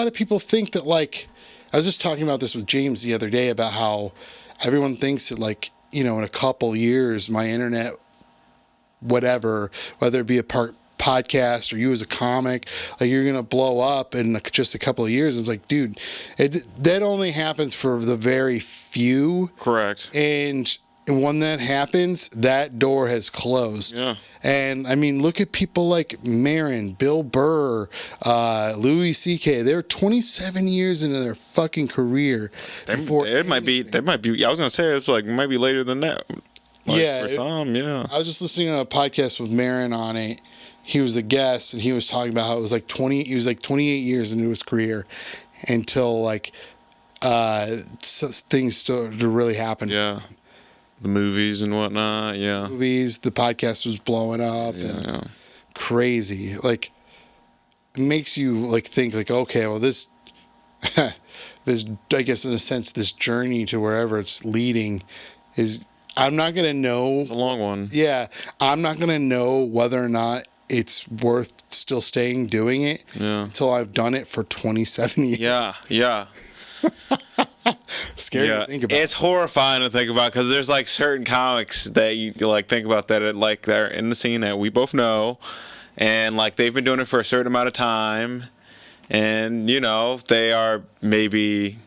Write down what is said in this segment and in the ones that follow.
lot of people think that, like, I was just talking about this with James the other day about how everyone thinks that, like, you know, in a couple years, my internet, whatever, whether it be a podcast or you as a comic, like, you're going to blow up in just a couple of years. It's like, dude, that only happens for the very few. Correct. And when that happens, that door has closed. Yeah. And I mean, look at people like Maron, Bill Burr, Louis C.K. They're 27 years into their fucking career. It might be. I was gonna say it's like might be later than that. Like, yeah. For some, yeah. I was just listening to a podcast with Maron on it. He was a guest, and he was talking about how it was like 20. He was like 28 years into his career until like things started to really happen. Yeah. The movies and whatnot, yeah. The podcast was blowing up and crazy. Like, it makes you like think like, okay, well, this, I guess in a sense, this journey to wherever it's leading is, I'm not gonna know. It's a long one. Yeah, I'm not gonna know whether or not it's worth still staying doing it until I've done it for 27 years. Yeah. Scary to think about. It's horrifying to think about because there's like certain comics that you like think about that are like they're in the scene that we both know, and like they've been doing it for a certain amount of time, and you know they are maybe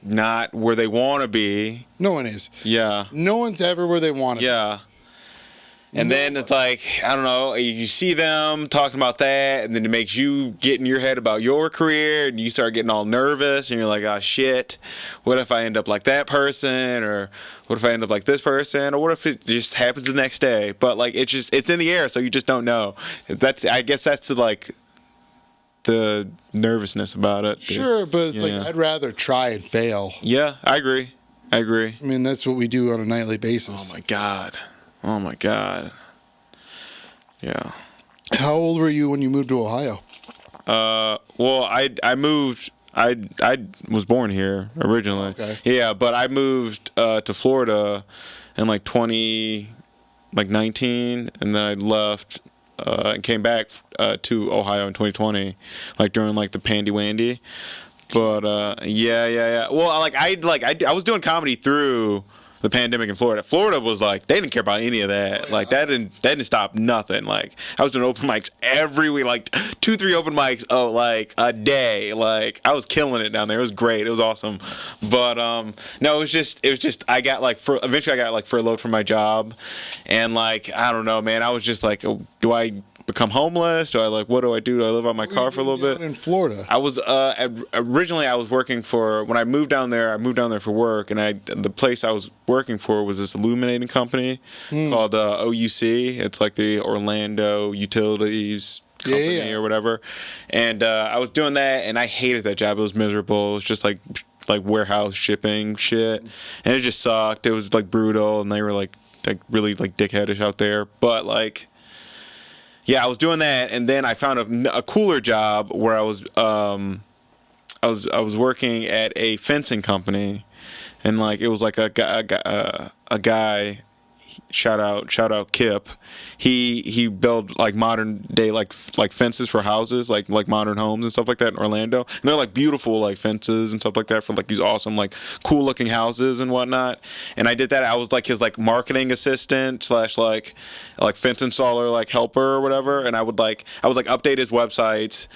not where they want to be. No one is. Yeah. No one's ever where they want to be. Yeah. And then it's like, I don't know, you see them talking about that, and then it makes you get in your head about your career, and you start getting all nervous, and you're like, oh, shit, what if I end up like that person, or what if I end up like this person, or what if it just happens the next day? But, like, it's in the air, so you just don't know. I guess that's like the nervousness about it. Sure, but it's like, I'd rather try and fail. Yeah, I agree. I mean, that's what we do on a nightly basis. Oh my God. Yeah. How old were you when you moved to Ohio? Well, I moved. I was born here originally. Okay. Yeah, but I moved to Florida in like 2019, and then I left and came back to Ohio in 2020, like during like the Pandy Wandy. But yeah. Well, I was doing comedy through the pandemic in Florida. Florida was like, they didn't care about any of that. Like that didn't stop nothing. Like I was doing open mics every week, like 2-3 open mics like a day. Like I was killing it down there. It was great. It was awesome. But no, it was just I got like eventually I got like furloughed from my job, and like I don't know, man. I was just like, do I become homeless? Do I what do I do? Do I live out my car for a little bit? In Florida, I was originally I was working for, when I moved down there. I moved down there for work, and the place I was working for was this illuminating company called OUC. It's like the Orlando Utilities Company or whatever. And I was doing that, and I hated that job. It was miserable. It was just like warehouse shipping shit, and it just sucked. It was like brutal, and they were like really like dickheadish out there. But like, yeah, I was doing that, and then I found a cooler job where I was working at a fencing company, and like it was like a guy. Shout out Kip. He built like modern day like fences for houses, like modern homes and stuff like that in Orlando. And they're like beautiful like fences and stuff like that for like these awesome like cool looking houses and whatnot. And I did that. I was like his like marketing assistant / like fence installer like helper or whatever. And I would update his websites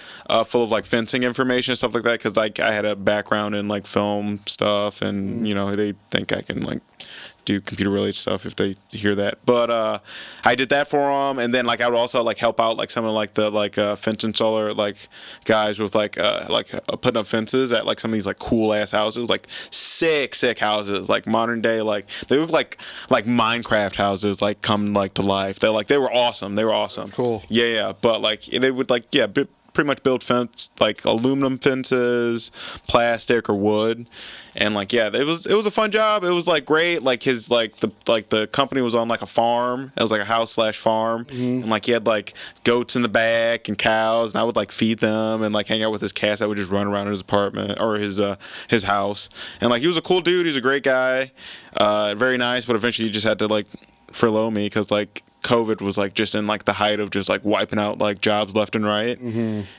full of like fencing information and stuff like that, because like I had a background in like film stuff, and you know they think I can like do computer related stuff if they hear that. But I did that for them, and then like I would also like help out like some of like the like fence installer like guys with like putting up fences at like some of these like cool ass houses, like sick houses, like modern day, like they look like Minecraft houses like come like to life. They were awesome. That's cool. Yeah. But like they would like pretty much build fence like aluminum fences, plastic or wood, and like it was a fun job. It was like great. Like his the company was on like a farm. It was like a house / farm, and like he had like goats in the back and cows, and I would like feed them and like hang out with his cats. I would just run around his apartment or his house, and like he was a cool dude. He was a great guy, very nice. But eventually he just had to like furlough me because like COVID was like just in like the height of just like wiping out like jobs left and right.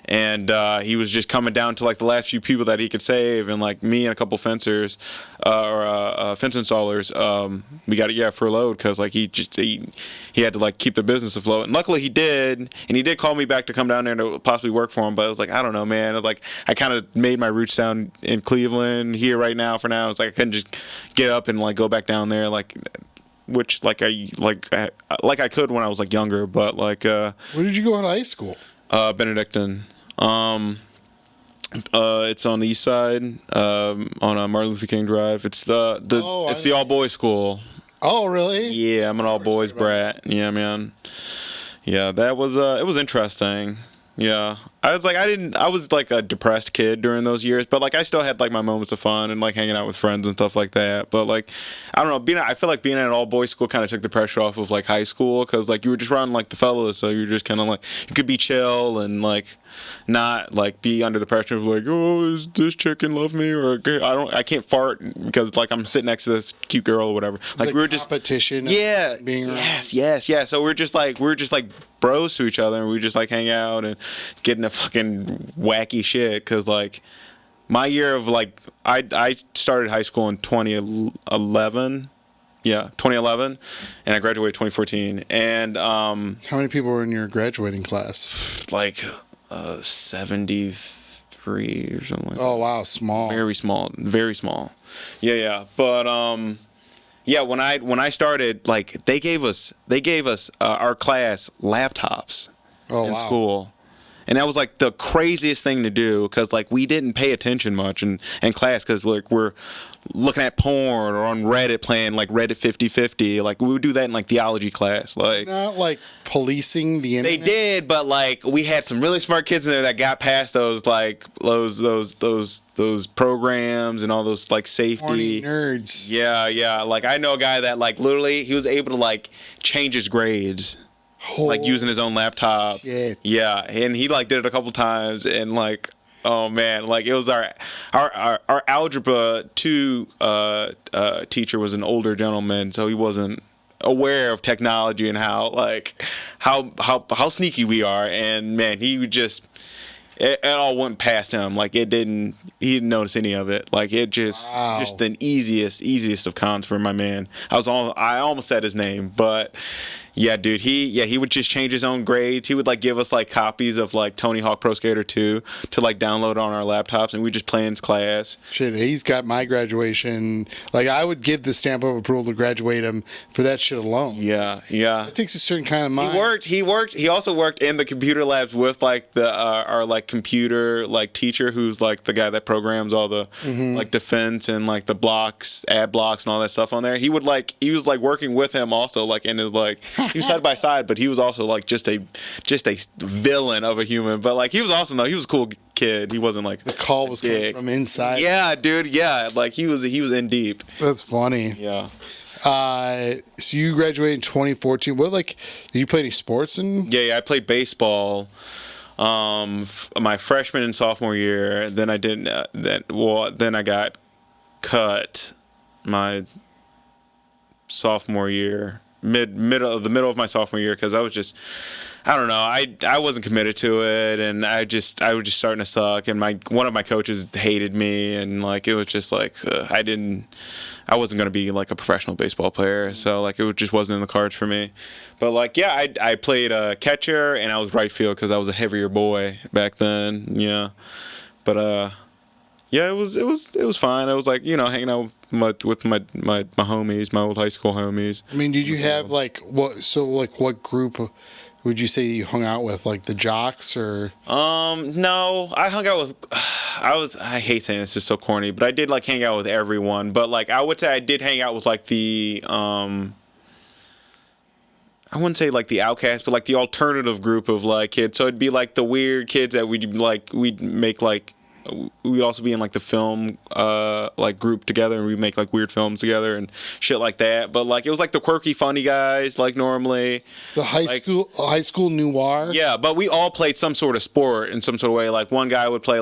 And he was just coming down to like the last few people that he could save, and like me and a couple fencers fence installers, we got furloughed because like he had to like keep the business afloat. And luckily he did, and he did call me back to come down there to possibly work for him. But I was like, I don't know, man. I was like, I kind of made my roots down in Cleveland here right now for now. It's like I couldn't just get up and like go back down there like. Which I could when I was like younger, but like. Where did you go to high school? Benedictine. It's on the east side, on Martin Luther King Drive. It's the all boys school. Oh, really? Yeah, I'm an all boys brat. Yeah, man. Yeah, that was it was interesting. Yeah, I was like a depressed kid during those years, but like I still had like my moments of fun and like hanging out with friends and stuff like that. But like, I don't know, I feel like being at an all boys school kind of took the pressure off of like high school, because like you were just around like the fellas, so you're just kind of like you could be chill and like not like be under the pressure of like, oh, is this chicken love me, or I can't fart because like I'm sitting next to this cute girl or whatever. Like we were just competition. Yeah. Being yes. So we're just like bros to each other, and we just like hang out and get into fucking wacky shit. Because like my year of like I started high school in 2011. Yeah, 2011, and I graduated 2014. And how many people were in your graduating class? Like 73 or something like that. Oh wow, small. Very small. Yeah. But yeah, when I started, like they gave us our class laptops in school. And that was like the craziest thing to do, because like we didn't pay attention much in class, because like we're looking at porn or on Reddit playing like Reddit 50/50. Like we would do that in like theology class. Like not like policing the internet. They did, but like we had some really smart kids in there that got past those like those programs and all those like safety Horny nerds. Yeah. Like I know a guy that like literally he was able to like change his grades. Like using his own laptop. Shit. Yeah, and he like did it a couple times, and like, oh man, like it was our algebra 2 teacher was an older gentleman, so he wasn't aware of technology and how sneaky we are, and man, he would just it all went past him. Like he didn't notice any of it. Like it just the easiest of cons for my man. I almost said his name, but. Yeah, dude. He would just change his own grades. He would like give us like copies of like Tony Hawk Pro Skater 2 to like download on our laptops, and we just play in his class. Shit, he's got my graduation. Like I would give the stamp of approval to graduate him for that shit alone. Yeah. It takes a certain kind of mind. He worked. He also worked in the computer labs with like the our like computer like teacher, who's like the guy that programs all the like defense and like the blocks, ad blocks, and all that stuff on there. He was like working with him also, like in his like. He was side by side, but he was also like just a villain of a human. But like he was awesome though. He was a cool kid. He wasn't like the call was coming from inside. Yeah, dude. Yeah, like he was in deep. That's funny. Yeah. So you graduated in 2014. What did you play any sports in? Yeah. I played baseball. My freshman and sophomore year. Then I didn't. Then I got cut my sophomore year. Middle of my sophomore year, because I was just I don't know, I wasn't committed to it, and I was just starting to suck, and one of my coaches hated me, and like it was just like I wasn't gonna be like a professional baseball player, so like it just wasn't in the cards for me. But like I played catcher, and I was right field because I was a heavier boy back then. Yeah, but yeah, it was fine. I was like, hanging out with my homies, my old high school homies. I mean, did you have what group would you say you hung out with? Like the jocks or? No, I hung out with. I hate saying this, it's so corny, but I did like hang out with everyone. But like I would say I did hang out with like the I wouldn't say like the outcast, but like the alternative group of like kids. So it'd be like the weird kids that we'd make like. We'd also be in like the film like group together, and we'd make like weird films together and shit like that. But like it was like the quirky funny guys like normally. The high school noir. Yeah, but we all played some sort of sport in some sort of way. Like one guy would play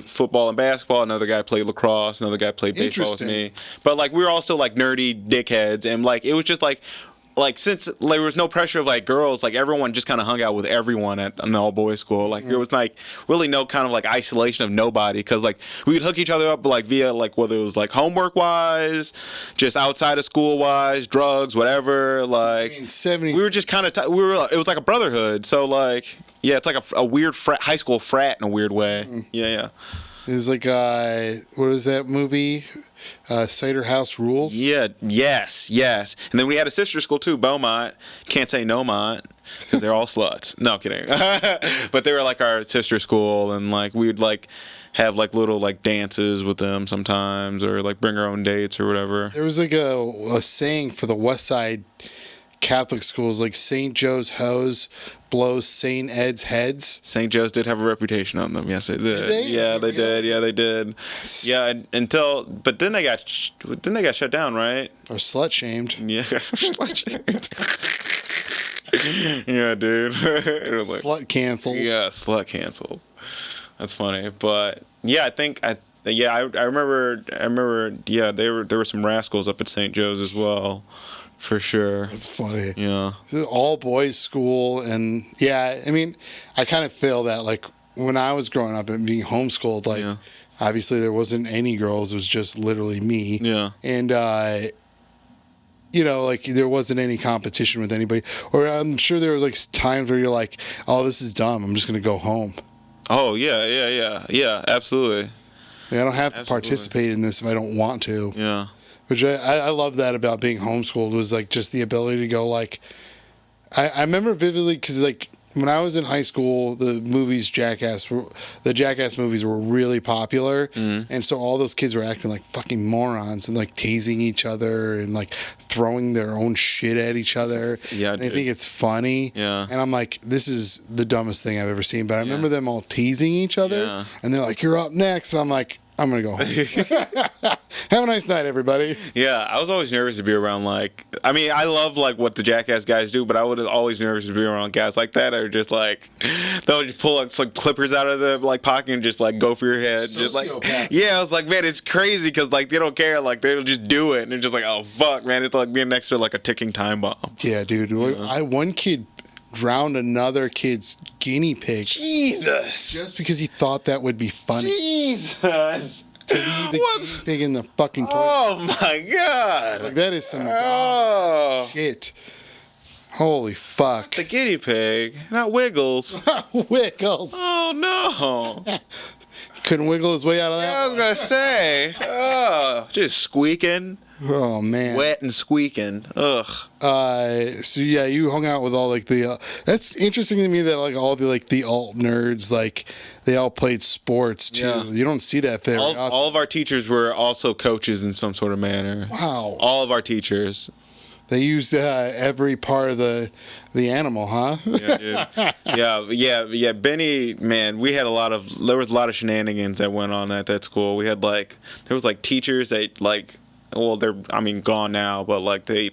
football and basketball, another guy played lacrosse, another guy played baseball with me. But like we were all still like nerdy dickheads, and like it was just like like since like, there was no pressure of like girls, like everyone just kind of hung out with everyone at an all boys school. Like there was like really no kind of like isolation of nobody, because like we would hook each other up like via like whether it was like homework wise, just outside of school wise, drugs, whatever. Like 70. we were just kind of it was like a brotherhood. So like yeah, it's like a weird high school frat in a weird way. Yeah. It's like what is that movie? Cider House Rules. Yeah. Yes. And then we had a sister school too, Beaumont. Can't say Nomont because they're all sluts. No, kidding. But they were like our sister school, and like we'd like have like little like dances with them sometimes, or like bring our own dates or whatever. There was like a saying for the West Side Catholic schools, like St. Joe's hose blows St. Ed's heads. St. Joe's did have a reputation on them. Yes, they did. Did they? Yeah, they did. Yeah, they did. Yeah, but then they got shut down, right? Or slut shamed. Yeah, yeah, dude. It was like, Slut canceled. yeah, slut canceled. That's funny, but yeah, I remember. Yeah, there were some rascals up at St. Joe's as well. For sure. That's funny. Yeah. All boys school, and yeah, I mean, I kind of feel that like when I was growing up and being homeschooled, like obviously there wasn't any girls, it was just literally me. Yeah. And you know, like there wasn't any competition with anybody. Or I'm sure there were like times where you're like, oh, this is dumb, I'm just gonna go home. Oh yeah, absolutely. I don't have to participate in this if I don't want to. Yeah. Which I love that about being homeschooled, was like just the ability to go like, I remember vividly because like when I was in high school, the Jackass movies were really popular, and so all those kids were acting like fucking morons and like tasing each other and like throwing their own shit at each other. Yeah, and they think it's funny. Yeah, and I'm like, this is the dumbest thing I've ever seen. But I remember them all teasing each other, and they're like, "You're up next." And I'm like, I'm gonna go home. Have a nice night, everybody. Yeah, I was always nervous to be around like. I mean, I love like what the Jackass guys do, but I was always nervous to be around guys like that. Or just like they'll just pull like some clippers out of the like pocket and just like go for your head. Just like yeah, I was like, man, it's crazy because like they don't care. Like they'll just do it, and it's just like, oh fuck, man, it's like being next to like a ticking time bomb. Yeah, dude. One kid drowned another kid's guinea pig. Jesus. Just because he thought that would be funny. Jesus. To leave the guinea pig in the fucking toilet. Oh my god. Like that is some shit. Holy fuck. The guinea pig, not Wiggles. Wiggles. Oh no. Couldn't wiggle his way out of that. I was gonna say. Oh, just squeaking. Oh man, wet and squeaking. Ugh. So yeah, you hung out with all like the. That's interesting to me that like all the alt nerds, like they all played sports too. Yeah. You don't see that very often. All of our teachers were also coaches in some sort of manner. Wow. All of our teachers. They used every part of the animal, huh? Yeah, dude. Yeah. Benny, man, there was a lot of shenanigans that went on at that school. We had there was teachers that well, they're gone now, but like they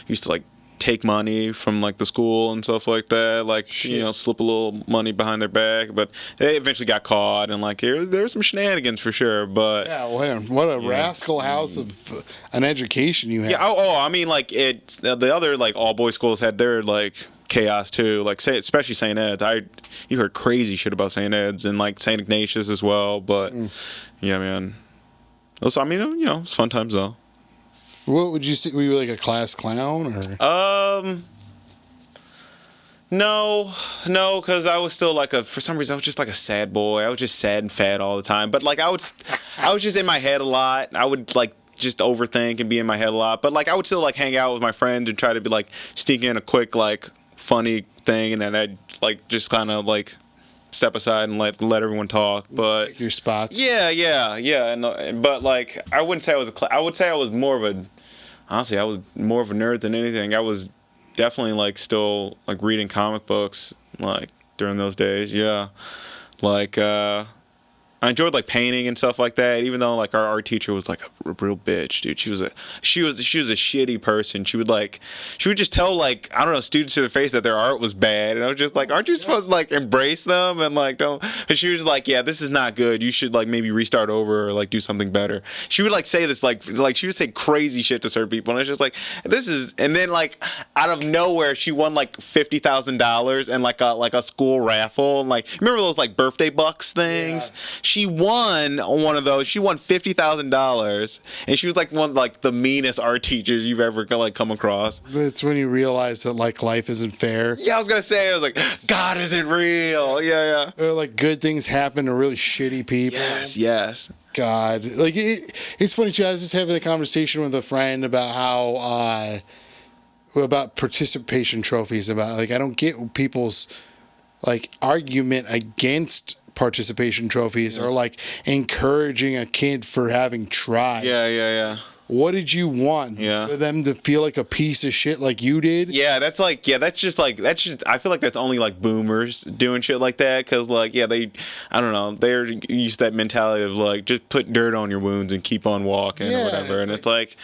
used to take money from the school and stuff like that, slip a little money behind their back, but they eventually got caught, and there was some shenanigans for sure. But yeah, well, what a rascal house of an education you had. Yeah, the other all boys schools had their chaos too, especially St. Ed's. You heard crazy shit about St. Ed's and St. Ignatius as well, but yeah, man. So it's fun times though. What would you say? Were you a class clown or? No, because I was still for some reason I was just a sad boy. I was just sad and fat all the time. But I was just in my head a lot. I would just overthink and be in my head a lot. But I would still hang out with my friends and try to be sneak in a quick funny thing, and then I'd just kind of step aside and let everyone talk. But pick your spots. Yeah. But I wouldn't say I was I would say I was more of a. Honestly, I was more of a nerd than anything. I was definitely still reading comic books during those days. Yeah, I I enjoyed like painting and stuff like that. Even though like our art teacher was like a real bitch, dude. She was a shitty person. She would just tell like, I don't know, students to their face that their art was bad, and I was just like, aren't you supposed to like embrace them and like don't? And she was like, yeah, this is not good. You should like maybe restart over or like do something better. She would like say this like she would say crazy shit to certain people, and it's just like this is. And then like out of nowhere, she won like $50,000 and like a school raffle. And like remember those like birthday bucks things? Yeah. She won one of those. She won $50,000, and she was like one of like the meanest art teachers you've ever like come across. It's when you realize that like life isn't fair. Yeah, I was gonna say, I was like, God isn't real. Yeah. Or like good things happen to really shitty people. Yes. God, like it's funny too. I was just having a conversation with a friend about how about participation trophies. About like I don't get people's like argument against participation trophies or like encouraging a kid for having tried. Yeah. What did you want? Yeah. For them to feel like a piece of shit like you did? Yeah, that's just I feel like that's only like boomers doing shit like that, because like, yeah, I don't know, they're used to that mentality of like, just put dirt on your wounds and keep on walking or whatever. And it's like,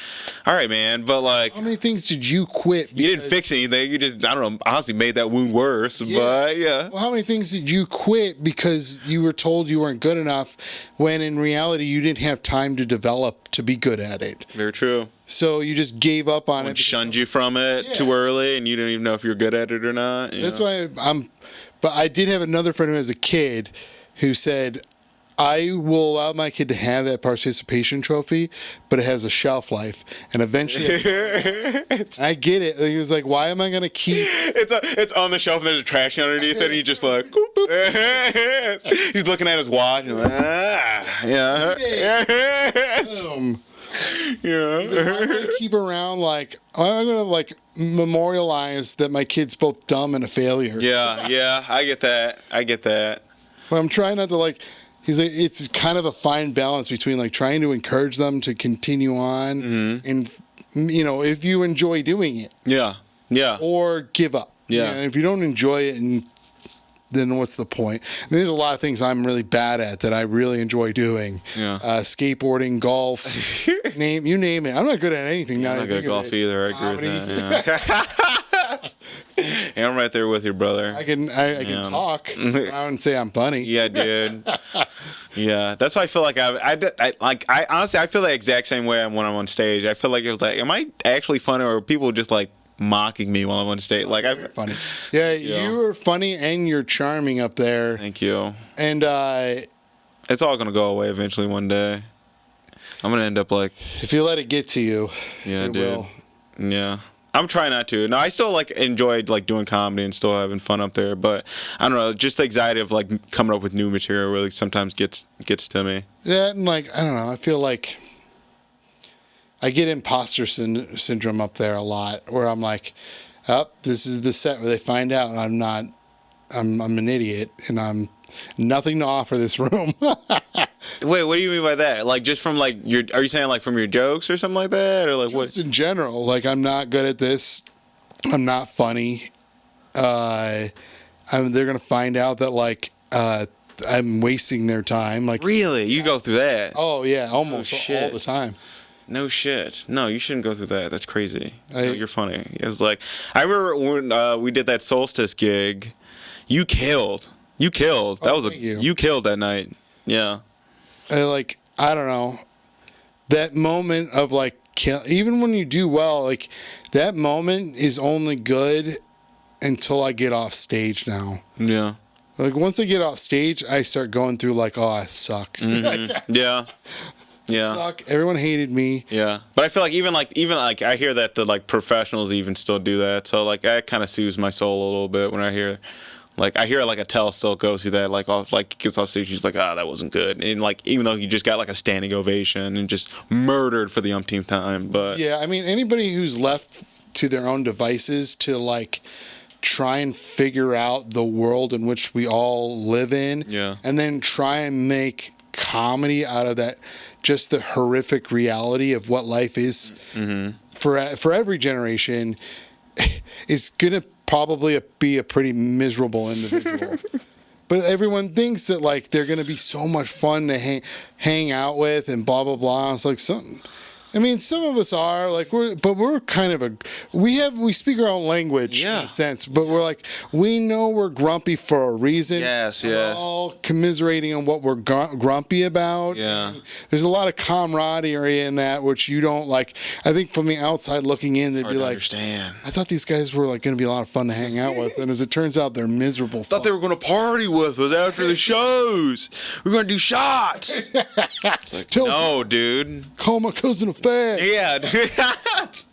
all right, man, but like, how many things did you quit? You didn't fix anything. You just, I don't know, honestly made that wound worse, but yeah. Well, how many things did you quit because you were told you weren't good enough when in reality you didn't have time to develop to be good at it? Very true. So you just gave up on it. Shunned you from it too early, and you didn't even know if you're good at it or not. That's why but I did have another friend who was a kid who said, I will allow my kid to have that participation trophy, but it has a shelf life. And eventually, I get it. He was like, why am I going to keep... It's on the shelf and there's a trash can underneath it, and he's just like... He's looking at his watch and like, yeah. Yeah. Like, I'm going to keep around, like, I'm going to, like, memorialize that my kid's both dumb and a failure. Yeah, I get that. But I'm trying not to, like... He's like, it's kind of a fine balance between like trying to encourage them to continue on, and you know, if you enjoy doing it, or give up, And if you don't enjoy it, then what's the point? I mean, there's a lot of things I'm really bad at that I really enjoy doing. Skateboarding, golf, you name it. I'm not good at anything. I'm not good at golf either. I agree with that. Yeah, I'm right there with you, brother. I can talk around and say I'm funny. Yeah, dude. Yeah, that's why I feel like I honestly I feel the exact same way when I'm on stage. I feel like it was like, am I actually funny, or are people just like mocking me while I'm on stage? Like I'm funny. Yeah, you are funny and you're charming up there. Thank you. And it's all gonna go away eventually one day. I'm gonna end up like, if you let it get to you, it will. Yeah. I'm trying not to. No, I still like enjoyed like doing comedy and still having fun up there, but I don't know, just the anxiety of like coming up with new material really sometimes gets to me. Yeah, and like I don't know, I feel like I get imposter syndrome up there a lot, where I'm like, this is the set where they find out I'm an idiot and I'm nothing to offer this room. Wait, what do you mean by that? Like just from like are you saying like from your jokes or something like that, or like just what? In general, like I'm not good at this. I'm not funny. They're gonna find out that like I'm wasting their time. Like really, you go through that? Oh yeah, almost all the time. No shit. No, you shouldn't go through that. That's crazy. No, you're funny. It's like I remember when we did that Solstice gig. You killed. You killed. You killed that night. Yeah. Like I don't know, that moment of like even when you do well, like that moment is only good until I get off stage now. Yeah. Like once I get off stage, I start going through like, oh, I suck. Mm-hmm. Yeah. I suck. Everyone hated me. Yeah. But I feel like even like I hear that the like professionals even still do that. So like that kind of soothes my soul a little bit when I hear. Like I hear like Attell still goes through that, like off, like gets off stage, he's like, that wasn't good, and like even though he just got like a standing ovation and just murdered for the umpteenth time, but yeah, I mean anybody who's left to their own devices to like try and figure out the world in which we all live in, and then try and make comedy out of that, just the horrific reality of what life is for every generation, is gonna probably be a pretty miserable individual. But everyone thinks that like they're gonna be so much fun to hang out with and blah blah blah. It's like some. I mean, some of us are like we're kind of we speak our own language in a sense, but we're like we know we're grumpy for a reason. Yes, we're all commiserating on what we're grumpy about. Yeah, and there's a lot of camaraderie in that, which you don't like. I think from the outside looking in, they'd be like, understand. I thought these guys were like going to be a lot of fun to hang out with, and as it turns out, they're miserable. Thought they were going to party with us after the shows. We're going to do shots. It's like, no, dude. Call my cousin a fag. Yeah.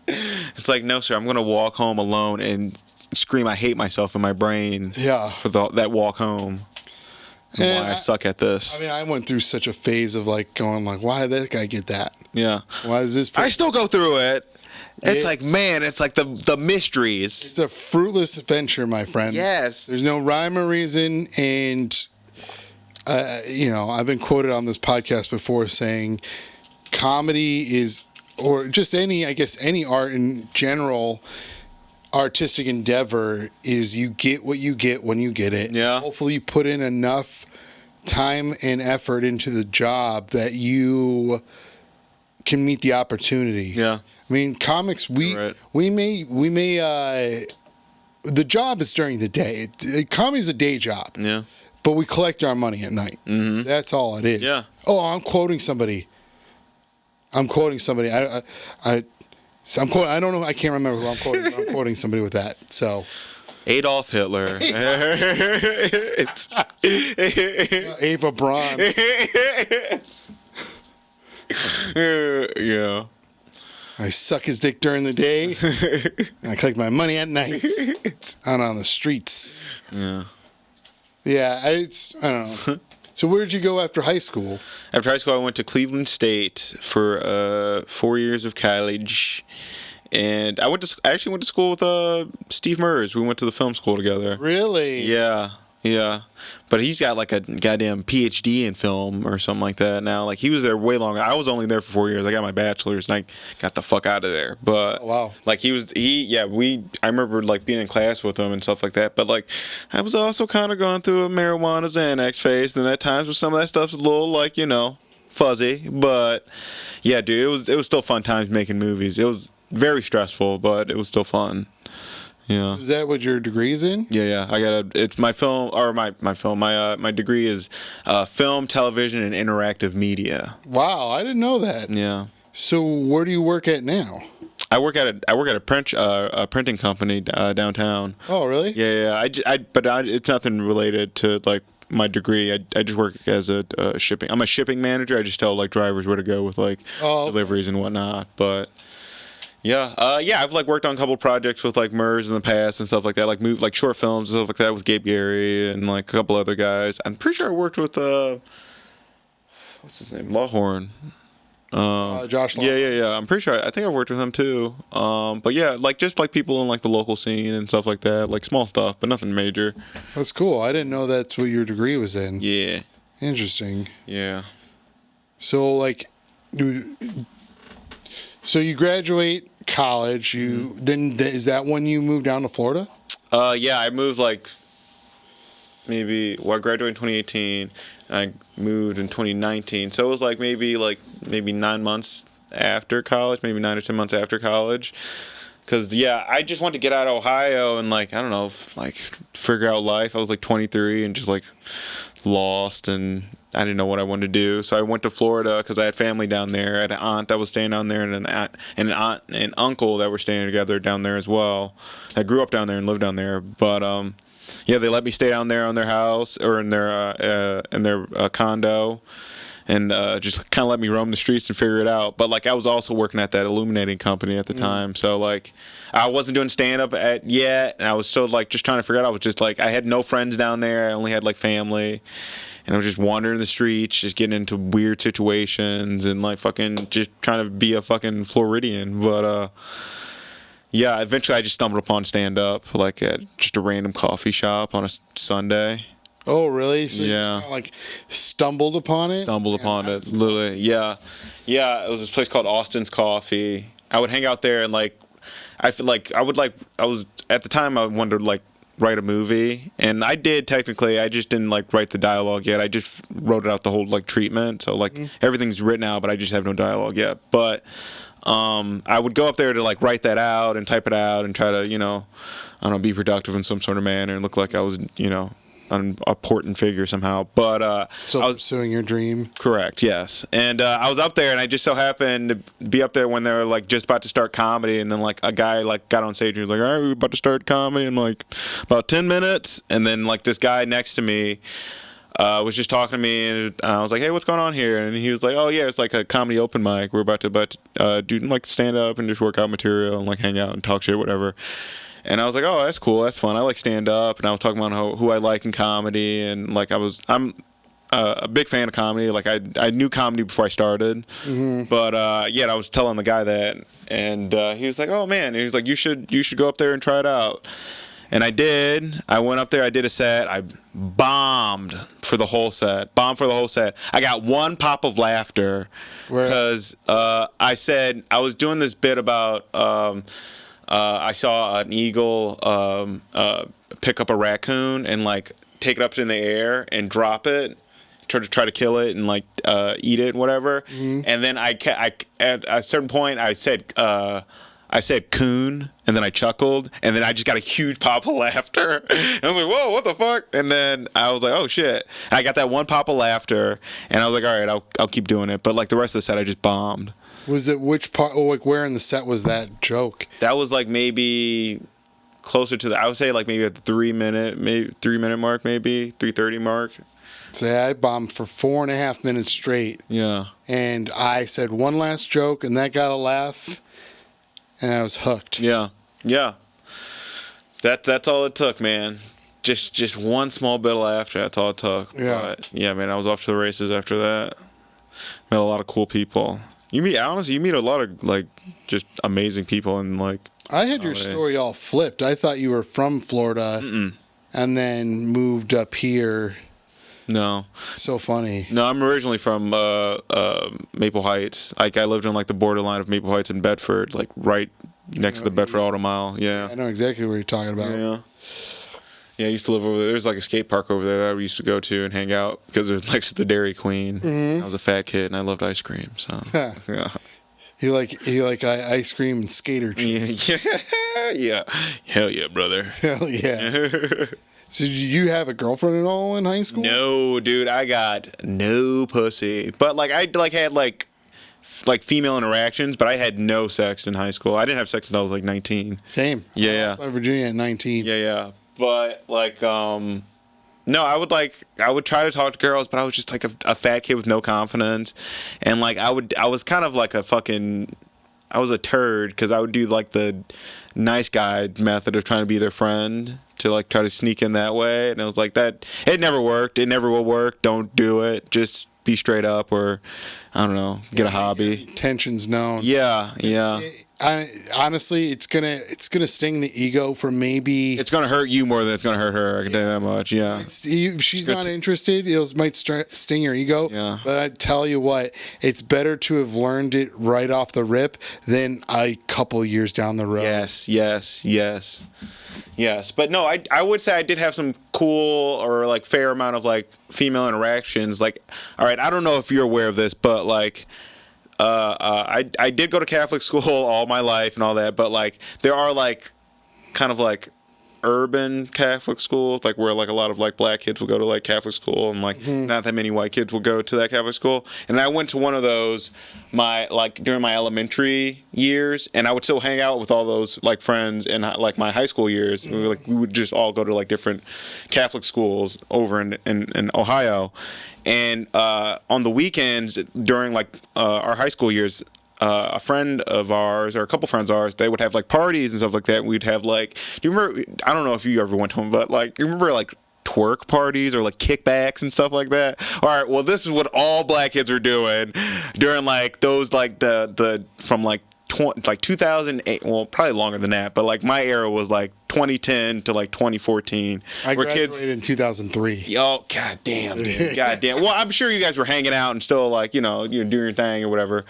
It's like, no, sir. I'm going to walk home alone and scream I hate myself in my brain. Yeah. For that walk home. And why I suck at this. I mean, I went through such a phase of like going like, why did that guy get that? Yeah. Why does this? I still go through it. It's like, man, it's like the mysteries. It's a fruitless adventure, my friend. Yes. There's no rhyme or reason, and I've been quoted on this podcast before saying comedy is, or just any art in general, artistic endeavor is you get what you get when you get it. Yeah. Hopefully you put in enough time and effort into the job that you can meet the opportunity. Yeah. I mean, comics, we may the job is during the day. Comedy is a day job. Yeah. But we collect our money at night. Mm-hmm. That's all it is. Yeah. Oh, I'm quoting somebody. I don't know. I can't remember who I'm quoting. But I'm quoting somebody with that. So. Adolf Hitler. Ava Braun. Yeah. I suck his dick during the day, and I collect my money at night out on the streets. Yeah. Yeah, I don't know. So where did you go after high school? After high school, I went to Cleveland State for 4 years of college. And I actually went to school with Steve Murs. We went to the film school together. Really? Yeah. Yeah. But he's got like a goddamn PhD in film or something like that now. Like he was there way longer. I was only there for 4 years. I got my bachelor's and I got the fuck out of there. But wow. Like I remember like being in class with him and stuff like that. But like I was also kind of going through a marijuana Xanax phase, and at times with some of that stuff's a little like, fuzzy. But yeah, dude, it was still fun times making movies. It was very stressful, but it was still fun. Yeah. Is that what your degree's in? Yeah. It's my film, or my degree is film, television, and interactive media. Wow, I didn't know that. Yeah. So where do you work at now? I work at a printing company downtown. Oh, really? Yeah. It's nothing related to like my degree. I just work as a shipping. I'm a shipping manager. I just tell like drivers where to go with like deliveries and whatnot. But yeah, I've like worked on a couple projects with like Murs in the past and stuff like that, like short films and stuff like that with Gabe Gary and like a couple other guys. I'm pretty sure I worked with what's his name, Lawhorn. Josh Lawhorn. Yeah. I'm pretty sure I think I worked with him too. But yeah, like just like people in like the local scene and stuff like that, like small stuff, but nothing major. That's cool. I didn't know that's what your degree was in. Yeah. Interesting. Yeah. So like, so you graduate college. Then is that when you moved down to Florida? Yeah, I moved like I graduated in 2018. I moved in 2019, so it was like maybe 9 months after college, maybe 9 or 10 months after college. Cause I just wanted to get out of Ohio and like I don't know, like figure out life. I was like 23 and just like lost, and I didn't know what I wanted to do. So I went to Florida because I had family down there. I had an aunt that was staying down there, and an aunt and uncle that were staying together down there as well. I grew up down there and lived down there, but they let me stay down there on their house or in their condo, and just kind of let me roam the streets and figure it out. But like I was also working at that illuminating company at the time, so like I wasn't doing stand up yet, and I was still like just trying to figure it out. I was just like I had no friends down there. I only had like family. And I was just wandering the streets, just getting into weird situations and like fucking just trying to be a fucking Floridian. But eventually I just stumbled upon stand up like at just a random coffee shop on a Sunday. Oh, really? So yeah. You just kinda, like stumbled upon it? Stumbled upon it, literally. Yeah. It was this place called Austin's Coffee. I would hang out there and like I feel like I was at the time I wondered like write a movie, and I did technically. I just didn't like write the dialogue yet. I just wrote out the whole like treatment. So like everything's written out, but I just have no dialogue yet. But I would go up there to like write that out and type it out and try to, I don't know, be productive in some sort of manner and look like I was, an important figure somehow. But Still I was pursuing your dream. correct, yes. And I was up there, and I just so happened to be up there when they were like just about to start comedy, and then like a guy like got on stage and he was like, "All right, we're about to start comedy." I'm like, about 10 minutes, and then like this guy next to me was just talking to me, and I was like, "Hey, what's going on here?" And he was like, "Oh yeah, it's like a comedy open mic. We're about to do like stand up and just work out material and like hang out and talk shit, whatever." And I was like, "Oh, that's cool. That's fun. I like stand up." And I was talking about who I like in comedy, and like I'm a big fan of comedy. Like I knew comedy before I started, but yeah, I was telling the guy that, and he was like, "Oh man," and he was like, "You should go up there and try it out." And I did. I went up there. I did a set. I bombed for the whole set. I got one pop of laughter because I said I was doing this bit about I saw an eagle pick up a raccoon and like take it up in the air and drop it, try to kill it and like eat it and whatever. And then I at a certain point I said coon, and then I chuckled, and then I just got a huge pop of laughter. And I was like, whoa, what the fuck? And then I was like, oh shit. And I got that one pop of laughter, and I was like, all right, I'll keep doing it. But like the rest of the set, I just bombed. Was it which part? Oh, like where in the set was that joke? That was like maybe closer to I would say like maybe at the 3 minute mark, maybe 3:30 mark. So I bombed for 4.5 minutes straight. Yeah. And I said one last joke, and that got a laugh. And I was hooked. Yeah. That's all it took, man. Just one small bit of laughter. That's all it took. Yeah. But yeah, man, I was off to the races after that. Met a lot of cool people. You meet a lot of like just amazing people, and like I had your story all flipped. I thought you were from Florida and then moved up here. No. So funny. No, I'm originally from Maple Heights. Like I lived on like the borderline of Maple Heights and Bedford, like right next to the Bedford Auto Mile. Yeah. I know exactly what you're talking about. Yeah. Yeah, I used to live over there. There's like a skate park over there that we used to go to and hang out because it was next to the Dairy Queen. I was a fat kid and I loved ice cream. So yeah. You like ice cream and skater cheese. Yeah. Hell yeah, brother. Hell yeah. So did you have a girlfriend at all in high school? No, dude, I got no pussy. But like I had like female interactions, but I had no sex in high school. I didn't have sex until I was like 19. Same. Yeah. I lost my virginity at 19. Yeah. But like no, I would try to talk to girls, but I was just like a fat kid with no confidence. And like I was kind of like I was a turd because I would do like the nice guy method of trying to be their friend to like try to sneak in that way. And it was like that. It never worked. It never will work. Don't do it. Just be straight up, or I don't know, get a hobby. Intentions known. Yeah. Honestly, it's gonna sting the ego for maybe. It's gonna hurt you more than it's gonna hurt her. I can tell you that much. Yeah. If she's not interested, it might sting your ego. Yeah. But I tell you what, it's better to have learned it right off the rip than a couple years down the road. Yes. But no, I would say I did have some cool or like fair amount of like female interactions. Like, all right, I don't know if you're aware of this, but like I did go to Catholic school all my life and all that, but like there are like kind of like urban Catholic schools, like where like a lot of like black kids will go to like Catholic school, and like not that many white kids will go to that Catholic school. And I went to one of those during my elementary years, and I would still hang out with all those like friends in like my high school years. We would just all go to like different Catholic schools over in Ohio. And on the weekends during like our high school years, a friend of ours or a couple friends of ours, they would have like parties and stuff like that. We'd have like, do you remember, I don't know if you ever went to them, but like, you remember like twerk parties or like kickbacks and stuff like that? All right, well, this is what all black kids were doing during like those like the from like 2008, well, probably longer than that, but like my era was like 2010 to like 2014. I graduated in 2003. Oh, goddamn, dude. Goddamn. Well, I'm sure you guys were hanging out and still like, you're doing your thing or whatever.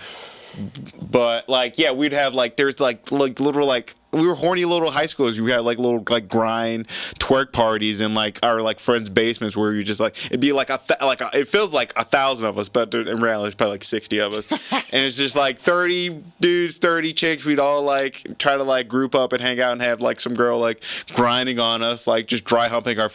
But like, yeah, we'd have like, there's like literal like we were horny little high schoolers. We had like little like grind twerk parties in like our like friends' basements where you just like it'd be like it feels like 1,000 of us, but in reality it's probably like 60 of us, and it's just like 30 dudes, 30 chicks. We'd all like try to like group up and hang out and have like some girl like grinding on us, like just dry humping our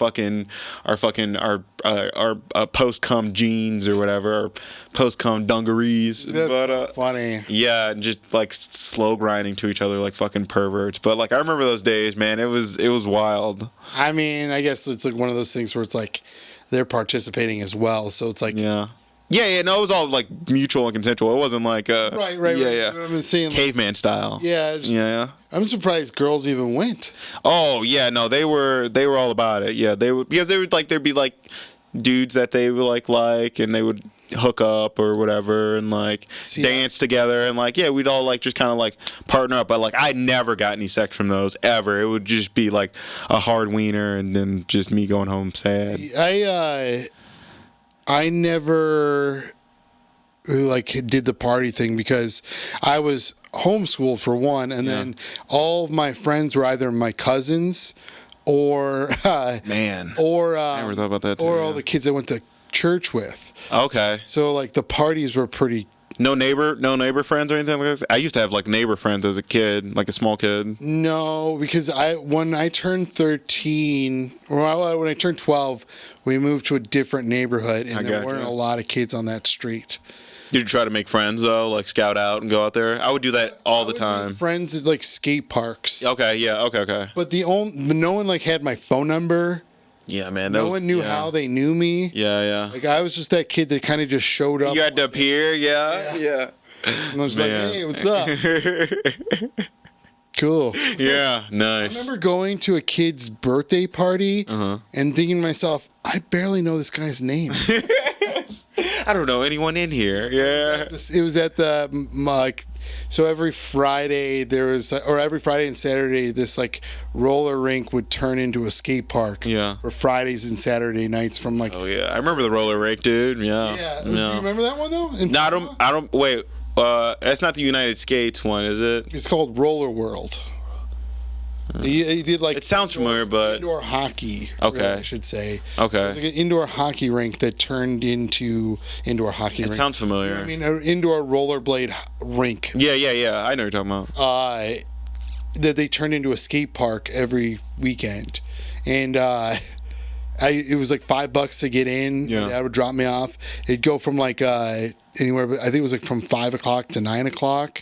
post cum jeans or whatever, or post cum dungarees. That's funny. Yeah, and just like slow grinding to each other like fucking perverts. But like I remember those days, man. It was wild. I mean, I guess it's like one of those things where it's like they're participating as well. So it's like Yeah. No, it was all like mutual and consensual. It wasn't like right. Yeah. I'm saying Caveman style. Yeah. Yeah. I'm surprised girls even went. Oh yeah, no, they were all about it. Yeah, they would, because they would like, there'd be like dudes that they would like, and they would hook up or whatever, and like dance together, and like, yeah, we'd all like just kind of like partner up. But like I never got any sex from those ever. It would just be like a hard wiener and then just me going home sad. See, I never like did the party thing because I was homeschooled for one, and then all of my friends were either my cousins or Man, or I never thought about that too, or all the kids I went to church with. Okay. So like the parties were pretty. No neighbor friends or anything like that. I used to have like neighbor friends as a kid, like a small kid. No, because when I turned 13, or when I turned 12, we moved to a different neighborhood, and there weren't a lot of kids on that street. Did you try to make friends though, like scout out and go out there? I would do that all the time. Make friends at like skate parks. Okay, yeah, okay. But no one like had my phone number. Yeah, man. No one knew how they knew me. Yeah. Like I was just that kid that kind of just showed up. You had to appear, yeah. And I was like, hey, what's up? Cool. Yeah, nice. I remember going to a kid's birthday party and thinking to myself, I barely know this guy's name. I don't know anyone in here. Yeah. It was at the like, so every Friday every Friday and Saturday, this like roller rink would turn into a skate park. Yeah. For Fridays and Saturday nights from like. Oh yeah, I remember the roller rink, dude. Yeah. Yeah. Do you remember that one though? No, I don't. Wait. That's not the United Skates one, is it? It's called Roller World. He did like. It sounds familiar, but indoor hockey. Okay, really, I should say. Okay, it was like an indoor hockey rink that turned into indoor hockey. It sounds familiar. You know what I mean, an indoor rollerblade rink. Yeah. I know what you're talking about. That they turned into a skate park every weekend, and it was like $5 to get in. Yeah. My dad would drop me off. It'd go from like anywhere, but I think it was like from 5 o'clock to 9 o'clock,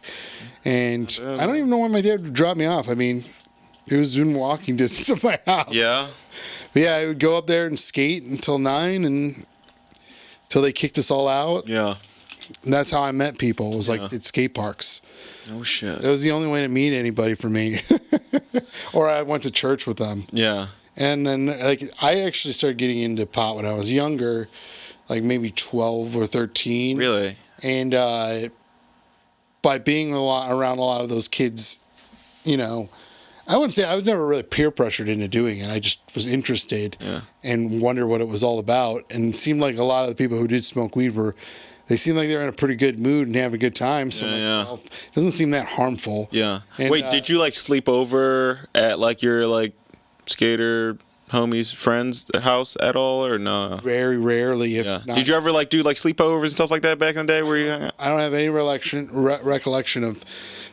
and I don't even know when my dad would drop me off. I mean. It was in walking distance of my house. Yeah. But yeah, I would go up there and skate until 9 and until they kicked us all out. Yeah. And that's how I met people. It was like at skate parks. Oh shit. That was the only way to meet anybody for me. Or I went to church with them. Yeah. And then like I actually started getting into pot when I was younger, like maybe 12 or 13. Really? And by being around a lot of those kids, you know, I wouldn't say I was never really peer pressured into doing it. I just was interested and wondered what it was all about. And it seemed like a lot of the people who did smoke weed they seemed like they were in a pretty good mood and having a good time. So it doesn't seem that harmful. Yeah. And, wait, did you like sleep over at like your like skater homies friends house at all or no? Very rarely, if not. Did you ever like do like sleepovers and stuff like that back in the day where you hung out? I don't have any recollection of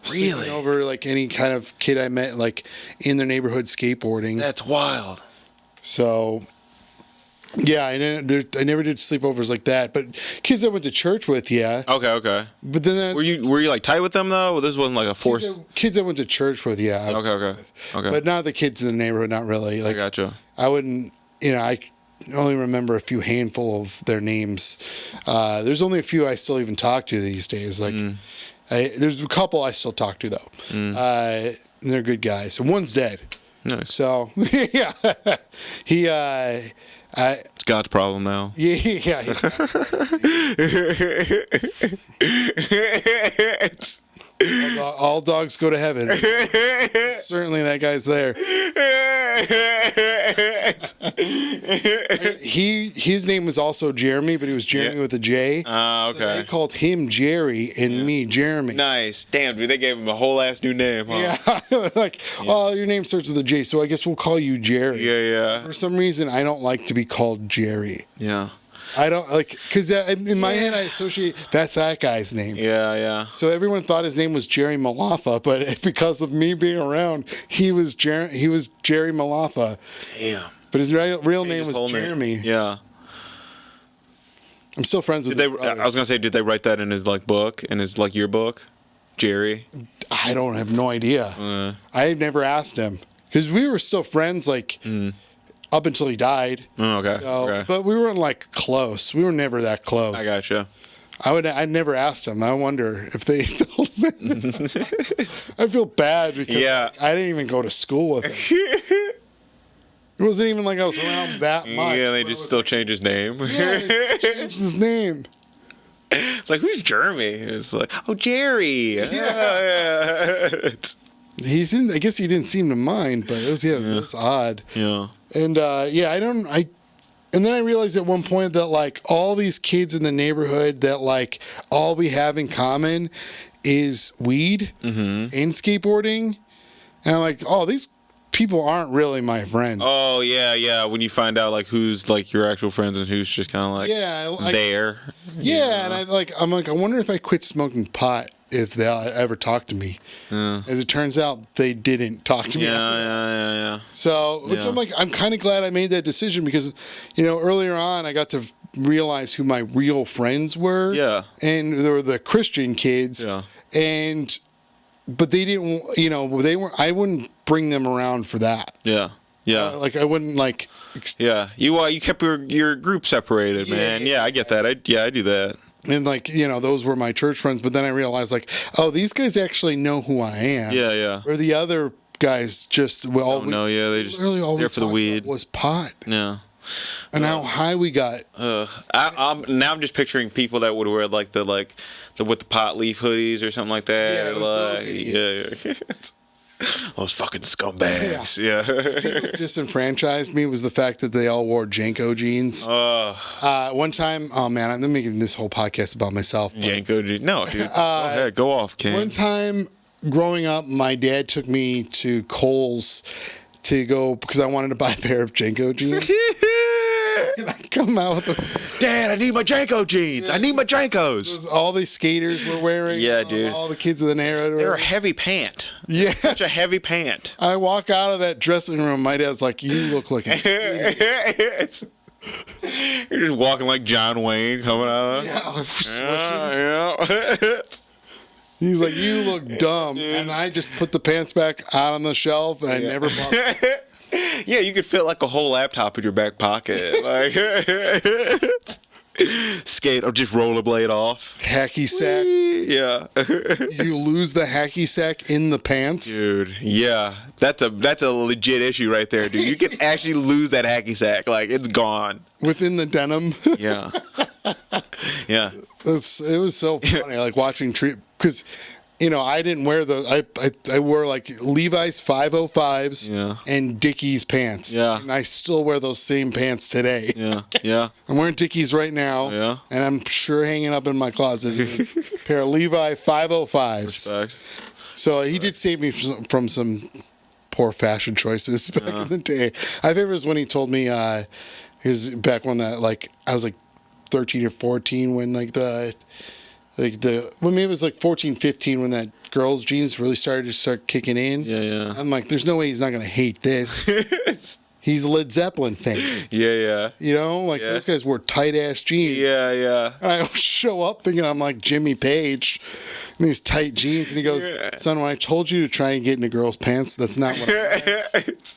sleeping over like any kind of kid I met like in their neighborhood skateboarding. That's wild. So yeah, I never did sleepovers like that, but kids I went to church with, yeah. Okay. But then were you like tight with them though? Well, this wasn't like a force. Kids I went to church with, yeah. Okay. But not the kids in the neighborhood, not really. Like, I gotcha. I wouldn't, I only remember a few handful of their names. There's only a few I still even talk to these days. Like, there's a couple I still talk to though. They're good guys, and one's dead. Nice. So yeah, it's God's problem now. Yeah. All dogs go to heaven. Certainly that guy's there. His name was also Jeremy, but he was Jeremy with a J. Okay. So they called him Jerry and me Jeremy. Nice. Damn, dude, they gave him a whole ass new name, huh? Yeah. Like, oh, your name starts with a J, so I guess we'll call you Jerry. Yeah. For some reason, I don't like to be called Jerry. Yeah. I don't like, because in my head I associate that's that guy's name. Yeah. So everyone thought his name was Jerry Malafa, but because of me being around, he was Jerry Malafa. Damn. But his real name was Jeremy. Yeah. I'm still friends with his brother. I was gonna say, did they write that in his like book, in his like yearbook, Jerry? I don't have no idea. I never asked him because we were still friends, like. Up until he died. Oh, okay. So, but we weren't like close. We were never that close. I gotcha. I never asked him. I wonder if they told him. I feel bad because I didn't even go to school with him. It wasn't even like I was around that much. Yeah, they just still changed his name. Yeah, they changed his name. It's like, who's Jeremy? It's like, oh, Jerry. Yeah. I guess he didn't seem to mind, but it was that's odd. Yeah. And and then I realized at one point that like all these kids in the neighborhood that like all we have in common is weed and skateboarding. And I'm like, oh, these people aren't really my friends. Oh yeah. When you find out like who's like your actual friends and who's just kind of like there. Yeah, and I'm like, I wonder if I quit smoking pot if they'll ever talk to me. As it turns out, they didn't talk to me. Yeah. So, I'm like, I'm kind of glad I made that decision because, earlier on, I got to realize who my real friends were. Yeah. And they were the Christian kids. Yeah. But they didn't, I wouldn't bring them around for that. Yeah. Yeah. Like I wouldn't like. Yeah. You kept your group separated, man. Yeah, I get that. I do that. And like, those were my church friends. But then I realized like, oh, these guys actually know who I am. Yeah. Or the other guys just they just literally all there for the weed was pot. Yeah. And how high we got. I'm just picturing people that would wear like the with the pot leaf hoodies or something like that. Yeah. Those fucking scumbags. Yeah. What disenfranchised me was the fact that they all wore Janko jeans. One time, oh man, I'm making this whole podcast about myself. Janko jeans. No, dude. Go ahead, go off, Ken. One time growing up, my dad took me to Kohl's to go because I wanted to buy a pair of Janko jeans. And I come out with Dad, I need my Janko jeans. I need my Jankos. All these skaters were wearing. Yeah, dude. All the kids in the neighborhood. They're a heavy pant. Yeah. Such a heavy pant. I walk out of that dressing room. My dad's like, you look like a You're just walking like John Wayne coming out of Yeah. He's like, you look dumb. And I just put the pants back out on the shelf and I never bought them. Yeah, you could fit like a whole laptop in your back pocket. Like skate or just rollerblade off. Hacky sack. Yeah. You lose the hacky sack in the pants. Dude, yeah. That's a legit issue right there, dude. You can actually lose that hacky sack. Like it's gone. Within the denim. Yeah. Yeah. It was so funny, like watching because I didn't wear those. I wore like Levi's 505s and Dickies pants. Yeah. And I still wear those same pants today. Yeah. Yeah. I'm wearing Dickies right now. Yeah. And I'm sure hanging up in my closet a pair of Levi 505s. Respect. So he did save me from some poor fashion choices back in the day. I think it was when he told me his back when that like I was like 13 or 14 when maybe it was like 14, 15 when that girls' jeans really started to kicking in. Yeah. I'm like, there's no way he's not going to hate this. He's a Led Zeppelin fan. Yeah. Those guys wore tight-ass jeans. Yeah. And I show up thinking I'm like Jimmy Page in these tight jeans. And he goes, son, when I told you to try and get into girls' pants, that's not what I meant.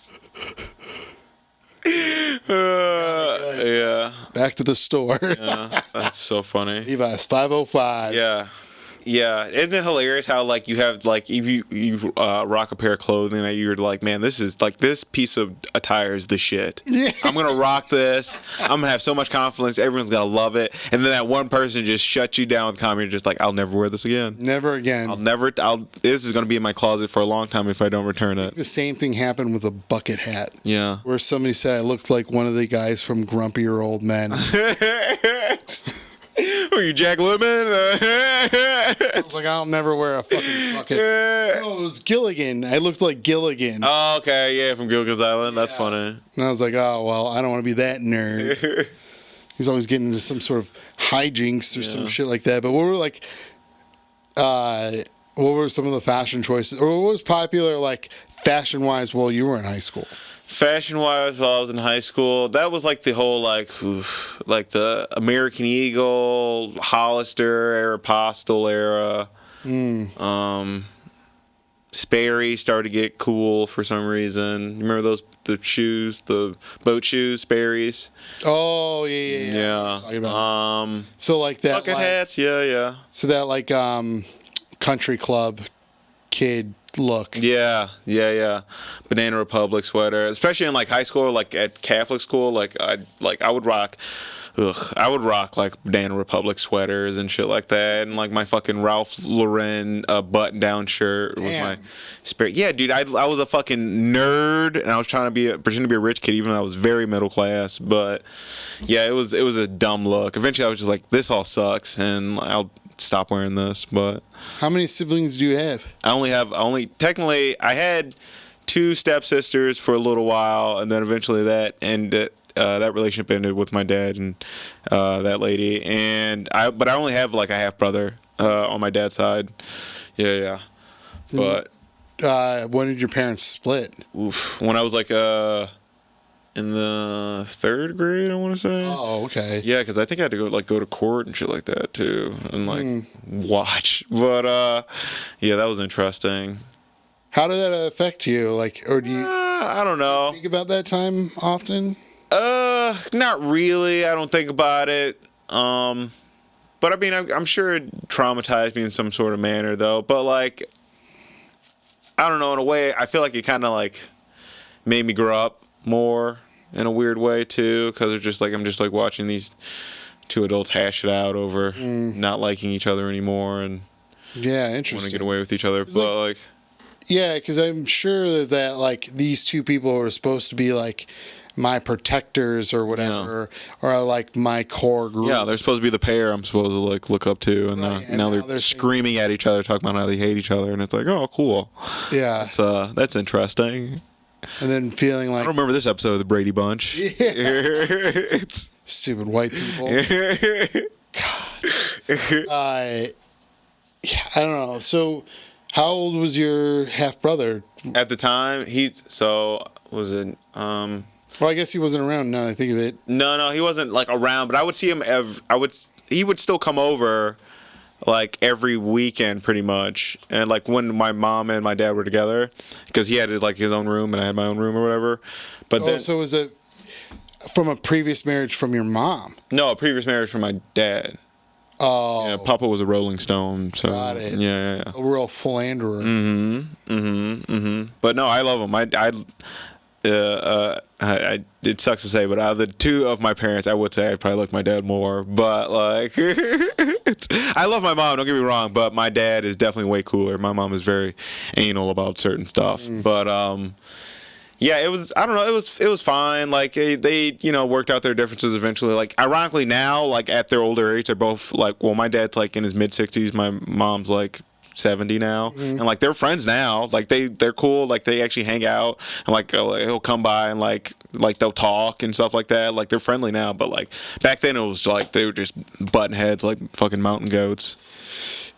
Yeah. Back to the store. Yeah, that's so funny. Levi's 505. Yeah. Yeah, isn't it hilarious how like you have like if you rock a pair of clothing that you're like, man, this is like this piece of attire is the shit. Yeah. I'm gonna rock this. I'm gonna have so much confidence. Everyone's gonna love it. And then that one person just shuts you down with comment. You're just like, I'll never wear this again. Never again. This is gonna be in my closet for a long time if I don't return it. The same thing happened with a bucket hat. Yeah. Where somebody said I looked like one of the guys from Grumpier Old Men. Were you Jack Lemmon? I was like, I'll never wear a fucking bucket. Oh, it was Gilligan. I looked like Gilligan. Oh, okay, yeah, from Gilligan's Island. That's funny. And I was like, oh, well, I don't want to be that nerd. He's always getting into some sort of hijinks or some shit like that. But what were some of the fashion choices? Or what was popular, like, fashion-wise while you were in high school? Fashion-wise, while I was in high school, that was like the whole like the American Eagle, Hollister, Aeropostale era. Sperry started to get cool for some reason. You remember the shoes, the boat shoes, Sperry's? Oh yeah. So like that bucket hats, yeah. So that like country club kid look. Yeah. Banana Republic sweater, especially in like high school, like at Catholic school, I would rock like Banana Republic sweaters and shit like that, and like my fucking Ralph Lauren button-down shirt with my spirit. Yeah, dude, I was a fucking nerd, and I was trying to pretend to be a rich kid, even though I was very middle class. But yeah, it was a dumb look. Eventually, I was just like, this all sucks, and I'll stop wearing this. But how many siblings do you have? Technically I had 2 stepsisters for a little while, and then eventually that relationship ended with my dad and that lady, but I only have like a half brother on my dad's side. Yeah. But when did your parents split? When I was like in the 3rd grade, I want to say. Oh, okay. Yeah, because I think I had to go to court and shit like that too, and like watch. But yeah, that was interesting. How did that affect you? Like, or do you? I don't know. Think about that time often? Not really. I don't think about it. But I mean, I'm sure it traumatized me in some sort of manner, though. But like, I don't know. In a way, I feel like it kind of like made me grow up more in a weird way too, because it's just like I'm just like watching these 2 adults hash it out over not liking each other anymore and interesting. Want to get away with each other. But like yeah, because I'm sure that like these 2 people are supposed to be like my protectors or whatever, or like my core group. Yeah, they're supposed to be the pair I'm supposed to like look up to, and, and now they're screaming at each other, talking about how they hate each other, and it's like, oh, cool. Yeah, that's interesting. And then feeling like I don't remember this episode of the Brady Bunch. Yeah. Stupid white people. God. Yeah, I don't know. So, how old was your half brother at the time? Was it? Well, I guess he wasn't around now that I think of it. No, he wasn't like around, but I would see him he would still come over like every weekend pretty much. And like when my mom and my dad were together, because he had like his own room and I had my own room or whatever. But then, so was it from a previous marriage from your mom? No, a previous marriage from my dad. Oh. Yeah, Papa was a Rolling Stone, so got it. Yeah. A real philanderer. But no, I love him. It sucks to say, but out of the 2 of my parents, I would say I probably like my dad more. But like, I love my mom. Don't get me wrong, but my dad is definitely way cooler. My mom is very anal about certain stuff. But yeah, it was. I don't know. It was fine. Like they worked out their differences eventually. Like ironically now, like at their older age, they're both like. Well, my dad's like in his mid-60s. My mom's like 70 now, and like they're friends now. Like they're cool. Like they actually hang out, and like he'll come by and like they'll talk and stuff like that. Like they're friendly now, but like back then it was like they were just button heads like fucking mountain goats.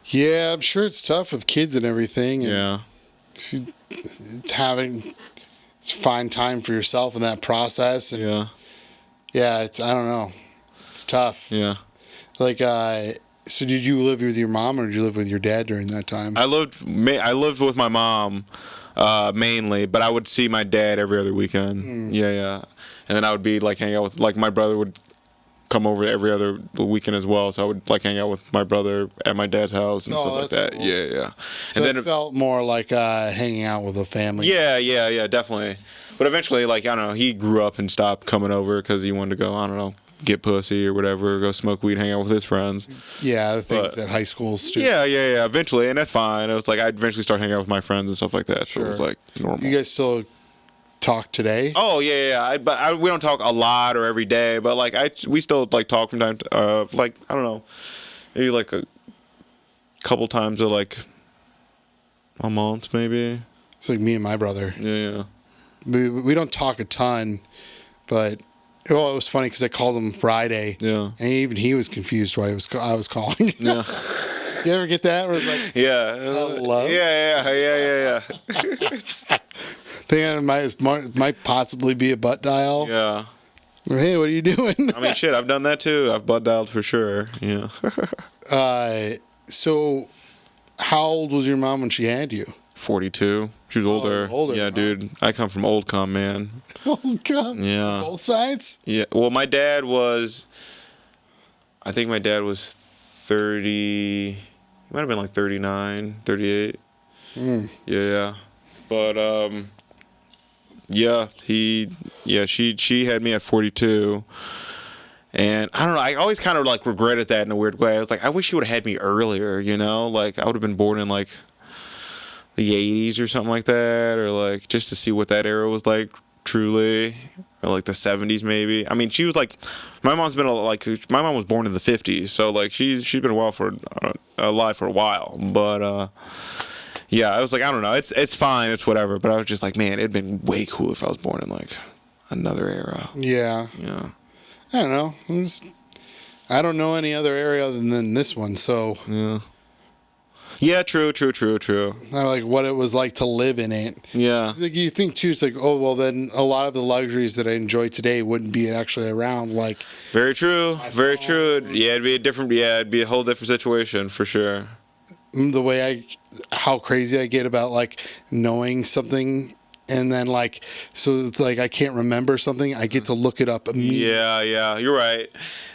Yeah, I'm sure it's tough with kids and everything. And having to find time for yourself in that process. And yeah, it's, I don't know, it's tough. Yeah. Like, so did you live with your mom or did you live with your dad during that time? I lived with my mom mainly, but I would see my dad every other weekend. Yeah. And then I would be like hang out with like my brother would. come over every other weekend as well. So I would like hang out with my brother at my dad's house and stuff like that. Cool. Yeah. So and then it felt more like hanging out with a family. Yeah, definitely. But eventually, like, I don't know, he grew up and stopped coming over because he wanted to go, I don't know, get pussy or whatever, go smoke weed, hang out with his friends. Yeah, the things that high school students. Yeah, eventually, and that's fine. It was like I'd eventually start hanging out with my friends and stuff like that. Sure. So it was like normal. You guys still talk today? Oh yeah. We don't talk a lot or every day, but like we still like talk from time to like I don't know, maybe like a couple times like a month maybe. It's like me and my brother. Yeah. We don't talk a ton, but it was funny because I called him Friday. Yeah. And even he was confused why I was calling. Yeah. You ever get that? Where it's like, hello? Yeah. Thinking it might possibly be a butt dial. Yeah. Hey, what are you doing? I mean, shit, I've done that too. I've butt dialed for sure. Yeah. So, how old was your mom when she had you? 42. She was older. Yeah, dude. I come from old com, man. Old com? Yeah. Both sides? Yeah. Well, my dad was... I think my dad was 30... He might have been like 39, 38. Yeah. But, yeah, she had me at 42. And I don't know, I always kind of like regretted that in a weird way. I was like, I wish she would have had me earlier, you know? Like, I would have been born in like the 80s or something like that, or like just to see what that era was like truly, or like the 70s maybe. I mean, she was like, my mom was born in the 50s, so like she's been alive for a while. But yeah, I was like, I don't know, it's fine, it's whatever. But I was just like, man, it'd been way cool if I was born in like another era. Yeah. I don't know. I don't know any other area other than this one, so yeah, true. I like what it was like to live in it. Yeah. Like you think too, it's like, oh well, then a lot of the luxuries that I enjoy today wouldn't be actually around. Like, very true. Yeah, it'd be a whole different situation for sure. The way how crazy I get about like knowing something. And then, like, so it's like I can't remember something. I get to look it up immediately. Yeah, you're right.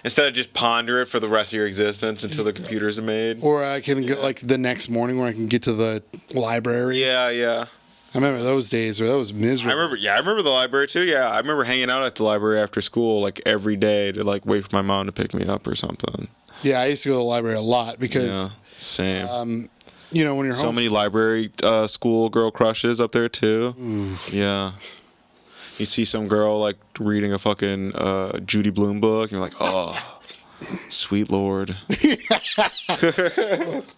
Instead of just ponder it for the rest of your existence until the computers are made. Or I can get, like, the next morning where I can get to the library. Yeah. I remember those days where that was miserable. I remember the library, too. Yeah, I remember hanging out at the library after school, like, every day to, like, wait for my mom to pick me up or something. Yeah, I used to go to the library a lot because... Yeah, same. You know, when you're home. So many library school girl crushes up there, too. Yeah. You see some girl, like, reading a fucking Judy Blume book, and you're like, oh, sweet Lord.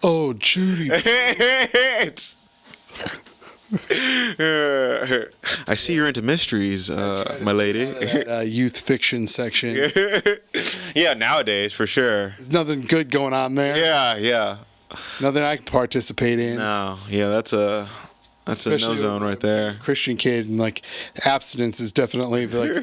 Oh, Judy. I see you're into mysteries, my lady. That, youth fiction section. Yeah, nowadays, for sure. There's nothing good going on there. Yeah. Nothing I can participate in. No, yeah, that's a no zone right there. Christian kid, and like abstinence is definitely like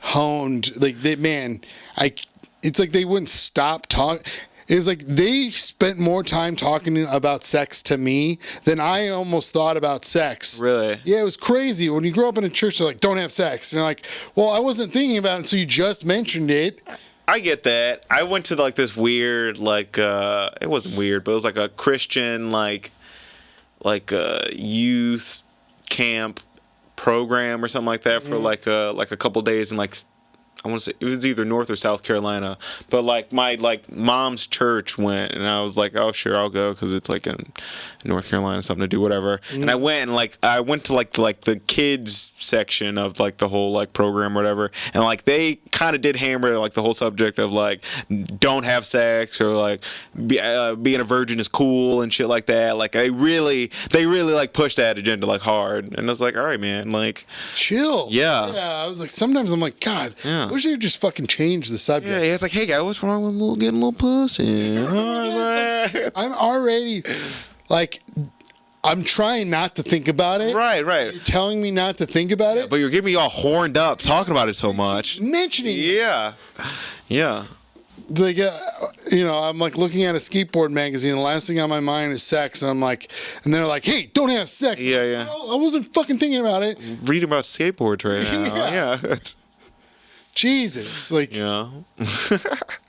honed. Like it's like they wouldn't stop talking. It was like they spent more time talking about sex to me than I almost thought about sex. Really? Yeah, it was crazy. When you grow up in a church, they're like, don't have sex. And you're like, well, I wasn't thinking about it until you just mentioned it. I get that. I went to like this weird, like, it wasn't weird, but it was like a Christian, like a youth camp program or something like that for like a couple days in like, I want to say it was either North or South Carolina, but like my mom's church went, and I was like, oh sure, I'll go because it's like in North Carolina, something to do, whatever. And I went and I went to like the kids section of like the whole like program or whatever, and like they kind of did hammer like the whole subject of like don't have sex or like being a virgin is cool and shit like that. Like they really like pushed that agenda like hard, and I was like, all right, man, like chill. Yeah. I was like, sometimes I'm like, God. Yeah. I wish they would just fucking change the subject. Yeah, it's like, hey guys, what's wrong with getting a little pussy? I'm already like, I'm trying not to think about it. Right. You're telling me not to think about it, But you're getting me all horned up talking about it so much. mentioning it. Yeah. It's like, I'm like looking at a skateboard magazine. The last thing on my mind is sex, and I'm like, and they're like, hey, don't have sex. Yeah. Well, I wasn't fucking thinking about it. Reading about skateboards right now. Yeah. Jesus, like Yeah.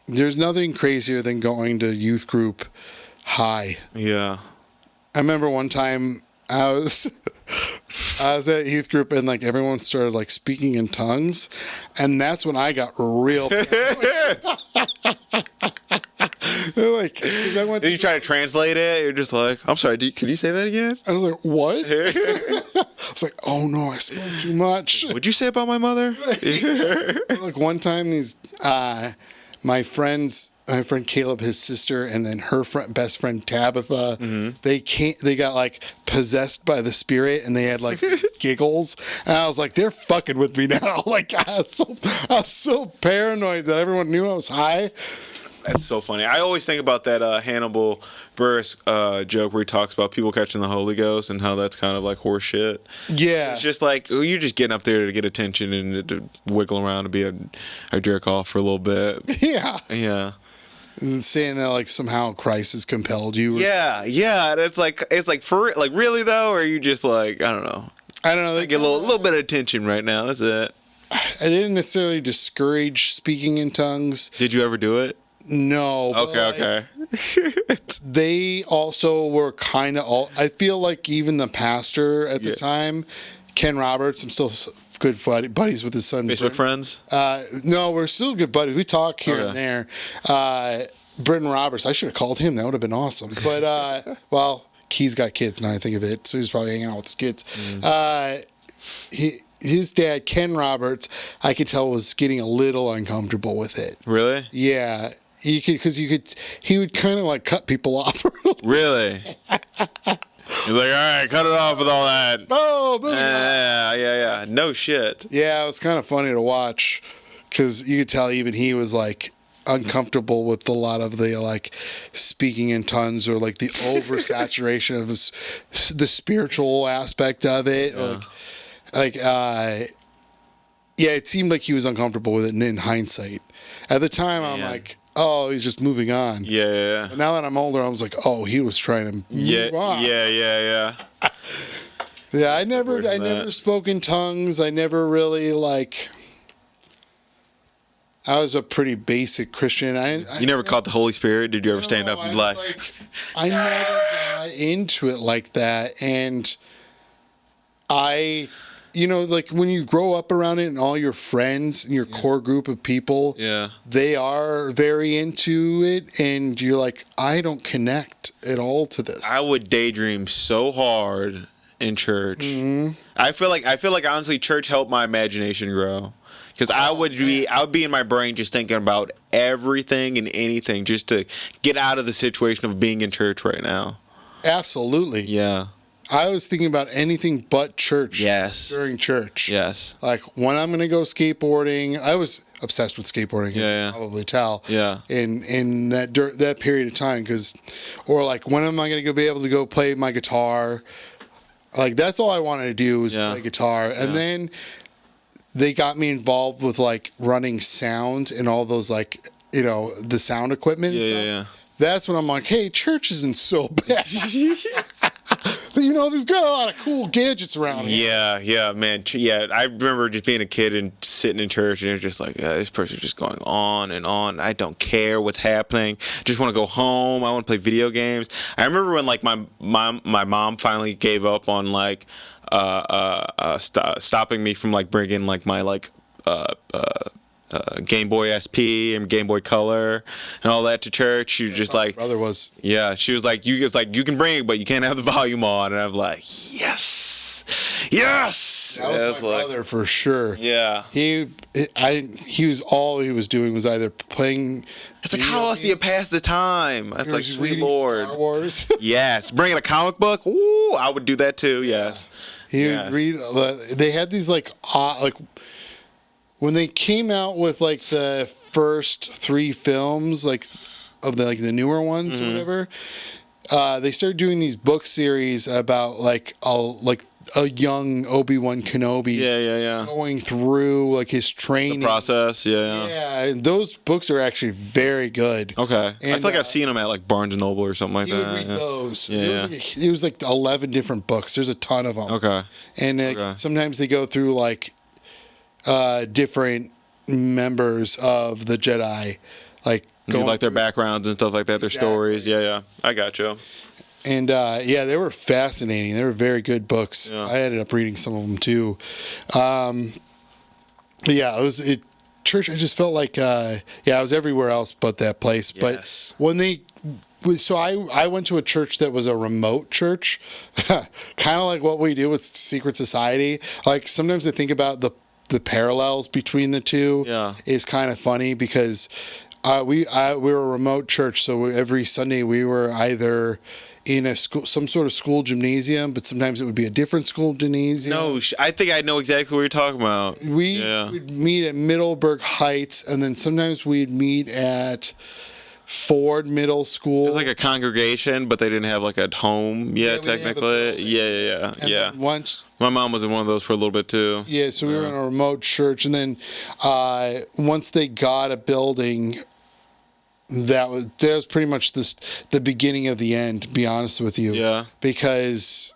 there's nothing crazier than going to youth group high. Yeah. I remember one time I was at youth group and like everyone started like speaking in tongues, and that's when I got real paranoid. Like, 'cause I went Did you try to translate it? You're just like, I'm sorry, could you say that again? I was like, what? I was like, oh no, I spoke too much. What'd you say about my mother? Like one time, my friend Caleb, his sister, and then her best friend Tabitha, they got like possessed by the spirit, and they had like these giggles, and I was like, they're fucking with me now. Like I was so paranoid that everyone knew I was high. That's so funny. I always think about that Hannibal Buress joke where he talks about people catching the Holy Ghost and how that's kind of like horse shit. Yeah, It's just like, you're just getting up there to get attention and to wiggle around and be a jerk off for a little bit. yeah. Yeah. And saying that like somehow Christ has compelled you. Yeah, yeah. And it's like for like really though, or are you just like, I don't know. I don't know. Get a little bit of attention right now. That's it. I didn't necessarily discourage speaking in tongues. Did you ever do it? No. Okay. They also were kind of I feel like even the pastor at the time, Ken Roberts, I'm still good buddies with his son. Facebook friends? No, we're still good buddies. We talk here and there. Britton Roberts, I should have called him. That would have been awesome. But, well, he's got kids now I think of it, so he's probably hanging out with his kids. His dad, Ken Roberts, I could tell was getting a little uncomfortable with it. Really? Yeah. He would kind of like cut people off. Really? He's like, all right, cut it off with all that. Oh, Yeah. No shit. yeah, it was kind of funny to watch because you could tell even he was like uncomfortable with a lot of the like speaking in tongues or like the oversaturation of the spiritual aspect of it. Yeah, it seemed like he was uncomfortable with it in hindsight. At the time, I'm like, oh, he's just moving on. Yeah. But now that I'm older, I was like, oh, he was trying to move on. Yeah. Yeah, I never spoke in tongues. I never really like. I was a pretty basic Christian. You never caught the Holy Spirit? Did you ever stand up and be like, I never got into it like that, and like when you grow up around it and all your friends and your core group of people, they are very into it, and you're like, I don't connect at all to this. I would daydream so hard in church. Mm-hmm. I feel like honestly, church helped my imagination grow. Because I would be in my brain just thinking about everything and anything just to get out of the situation of being in church right now. Absolutely. Yeah. I was thinking about anything but church. Yes. During church. Yes. Like when I'm going to go skateboarding, I was obsessed with skateboarding. As you can probably tell. Yeah. In that period of time, or like when am I going to be able to go play my guitar? Like that's all I wanted to do was play guitar, and then they got me involved with like running sound and all those like the sound equipment. Yeah. That's when I'm like, hey, church isn't so bad. They've got a lot of cool gadgets around here. Yeah, man. Yeah, I remember just being a kid and sitting in church, and it was just like, this person's just going on and on. I don't care what's happening. Just want to go home. I want to play video games. I remember when like my mom finally gave up on like stopping me from like bringing like my like Game Boy SP and Game Boy Color and all that to church. She was just like, brother was. Yeah, she was like, you can bring it, but you can't have the volume on. And I'm like, yes. That was my brother for sure. Yeah. He was all he was doing was either playing. It's like, how else do you pass the time? That's like, sweet Lord. Star Wars. Yes. Bringing a comic book. Ooh, I would do that too. Yes. He would read. They had these like when they came out with like the first 3 films, like of the newer ones or whatever. They started doing these book series about like a young Obi-Wan Kenobi going through like his training the process. Yeah, and those books are actually very good. Okay. And, I feel like I've seen them at like Barnes & Noble or something like that. Would read those. It was like 11 different books. There's a ton of them. Okay. And sometimes they go through like different members of the Jedi, like You like their backgrounds and stuff like that, their stories. Yeah, I got you. And yeah, they were fascinating. They were very good books. Yeah. I ended up reading some of them too. But yeah, church. I just felt like I was everywhere else but that place. Yes. But so I went to a church that was a remote church, kind of like what we do with Secret Society. Like sometimes I think about the parallels between the two. Yeah. Is kind of funny because we were a remote church, so every Sunday we were either in a school, some sort of school gymnasium, but sometimes it would be a different school gymnasium. No, I think I know exactly what you're talking about. We'd meet at Middleburg Heights, and then sometimes we'd meet at Ford Middle School. It was like a congregation, but they didn't have like a home yet, we didn't have a technically. building. Yeah. Then once, My mom was in one of those for a little bit too. yeah, so we were in a remote church, and then once they got a building, that was pretty much the beginning of the end, to be honest with you. Yeah. Because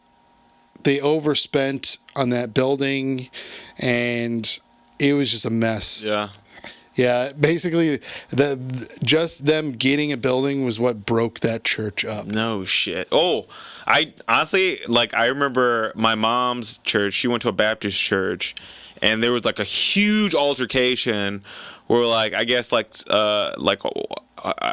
they overspent on that building, and it was just a mess. Yeah. Yeah, basically, just them getting a building was what broke that church up. No shit. Oh, I honestly, like, I remember my mom's church. She went to a Baptist church, and there was like a huge altercation where, like, I guess, like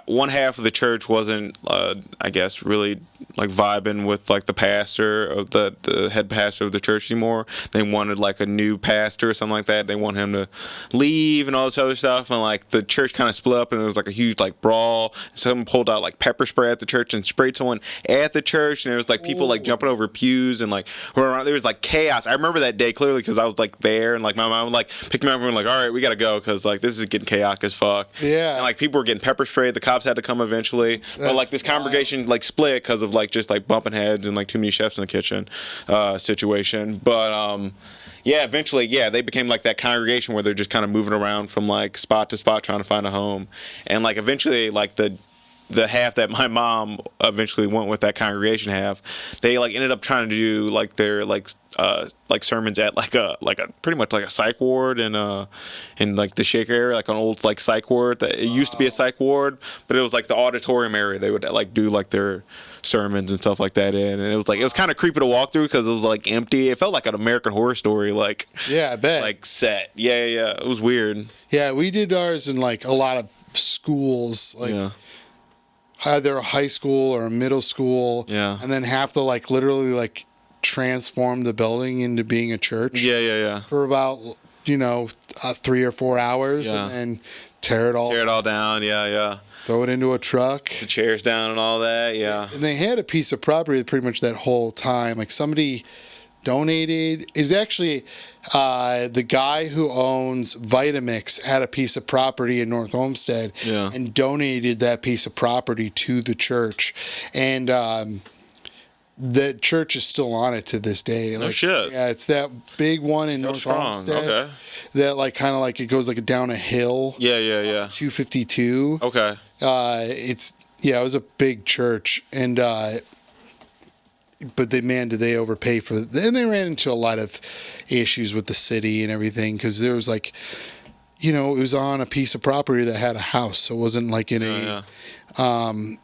one half of the church wasn't, I guess, really like vibing with like the pastor of the head pastor of the church anymore. They wanted like a new pastor or something like that. They want him to leave and all this other stuff. And like the church kind of split up, and it was like a huge like brawl. Someone pulled out like pepper spray at the church and sprayed someone at the church. And there was like people like jumping over pews and like around. There was like chaos. I remember that day clearly because I was like there, and like my mom would like pick me up and we're like, all right, we gotta go because like this is getting chaotic as fuck. Yeah. And like people were getting pepper sprayed. The cops had to come eventually. But like this congregation like split because of like just like bumping heads and like too many chefs in the kitchen situation. But yeah, eventually, yeah, they became like that congregation where they're just kind of moving around from like spot to spot trying to find a home. And like eventually, like the half that my mom eventually went with, that congregation half, they like ended up trying to do like their like sermons at like a pretty much like a psych ward in like the Shaker area, like an old like psych ward that it used to be a psych ward, but it was like the auditorium area. They would like do like their sermons and stuff like that in, and it was kind of creepy to walk through because it was like empty. It felt like an American Horror Story, like, yeah, I bet, like set. Yeah, it was weird. Yeah, we did ours in like a lot of schools, like either a high school or a middle school, and then have to like literally like transform the building into being a church. Yeah. For about 3 or 4 hours, and then tear it all down. Yeah. Throw it into a truck. The chairs down and all that. Yeah. And they had a piece of property pretty much that whole time. Like somebody donated. It was actually the guy who owns Vitamix had a piece of property in North Olmsted and donated that piece of property to the church. And the church is still on it to this day. No shit. Yeah, it's that big one in North Olmsted. Okay. That like kind of like it goes like down a hill. Yeah. 252. Okay. It was a big church, and but did they overpay for it? And they ran into a lot of issues with the city and everything because there was like, it was on a piece of property that had a house, so it wasn't like in a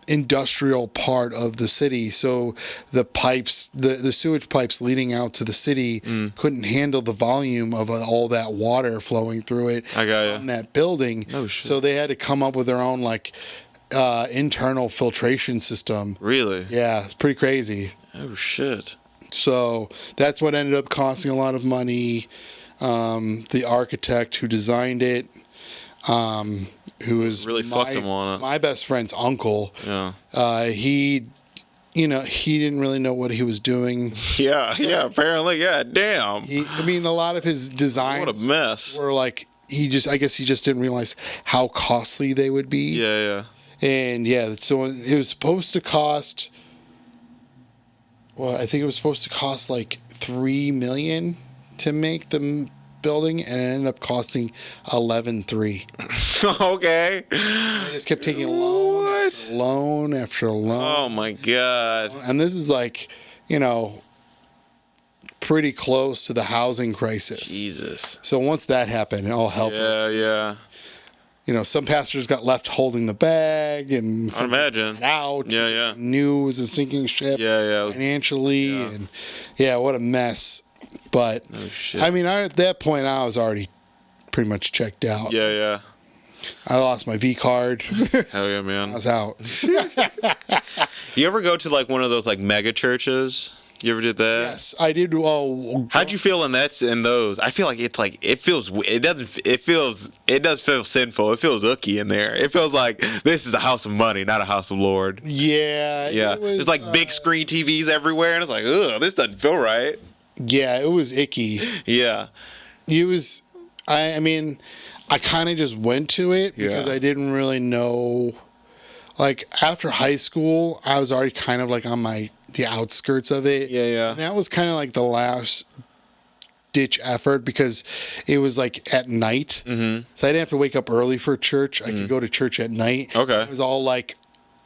industrial part of the city. So the pipes, the sewage pipes leading out to the city couldn't handle the volume of all that water flowing through it on that building. Oh, shit. So they had to come up with their own like internal filtration system. Really? Yeah, it's pretty crazy. Oh shit. So that's what ended up costing a lot of money. The architect who designed it, who was really fucked him on it. My best friend's uncle. Yeah. He didn't really know what he was doing. Yeah. Apparently, yeah. Damn. A lot of his designs. What a mess. Were like I guess he just didn't realize how costly they would be. Yeah. And so it was supposed to cost. Well, I think it was supposed to cost like $3 million to make the building, and it ended up costing $11.3. Okay. They just kept taking loan after loan. Oh my god. And this is like, pretty close to the housing crisis. Jesus. So once that happened, it all helped. Yeah. You know, some pastors got left holding the bag, and some imagine. got out. Yeah. Knew it was a sinking ship. Yeah. Financially, Yeah. and what a mess. But Oh, shit. I mean, at that point, I was already pretty much checked out. Yeah. I lost my V card. Hell yeah, man. I was out. You ever go to like one of those like mega churches? You ever did that? Yes, I did. How'd you feel in those? I feel like it does feel sinful. It feels icky in there. It feels like this is a house of money, not a house of Lord. Yeah. There's like big screen TVs everywhere, and it's like, ugh, this doesn't feel right. Yeah, it was icky. Yeah. It was. I mean, I kind of just went to it because I didn't really know. Like after high school, I was already kind of like on the outskirts of it. Yeah. And that was kind of like the last ditch effort because it was like at night. Mm-hmm. So I didn't have to wake up early for church. I could go to church at night. Okay. It was all like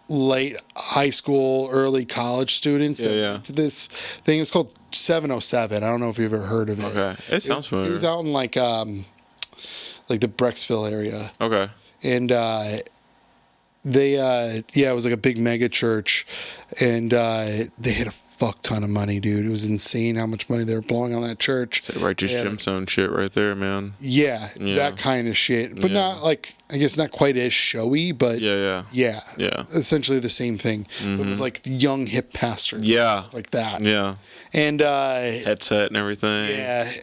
late high school, early college students that went to this thing. It was called 707. I don't know if you've ever heard of it. Okay. It sounds familiar. It was out in like the Brecksville area. Okay. And it was like a big mega church, and they had a fuck ton of money, dude. It was insane how much money they were blowing on that church. That righteous gemstone shit right there, man. Yeah, that kind of shit, but not like, I guess not quite as showy, but yeah, essentially the same thing, but with like the young hip pastors, like that, and headset and everything,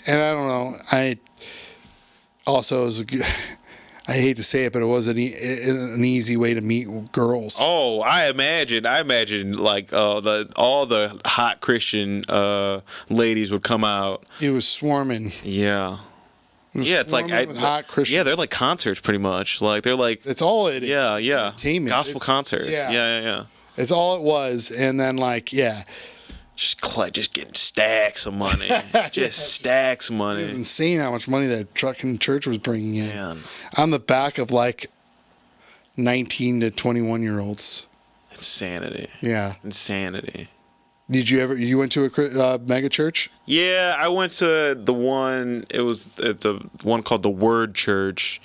and I don't know, I hate to say it, but it was an easy way to meet girls. Oh, I imagine like all the hot Christian ladies would come out. It was swarming. Yeah. It's like hot Christians. Yeah, they're like concerts pretty much. Like they're like it's all it is. Yeah. Entertainment. Gospel concerts. Yeah. It's all it was, and then just getting stacks of money. Stacks of money. It was insane how much money that trucking church was bringing in. Man. On the back of like 19 to 21-year-olds. Insanity. Yeah. Insanity. Did you went to a mega church? Yeah, I went to the one. It's a one called the Word Church.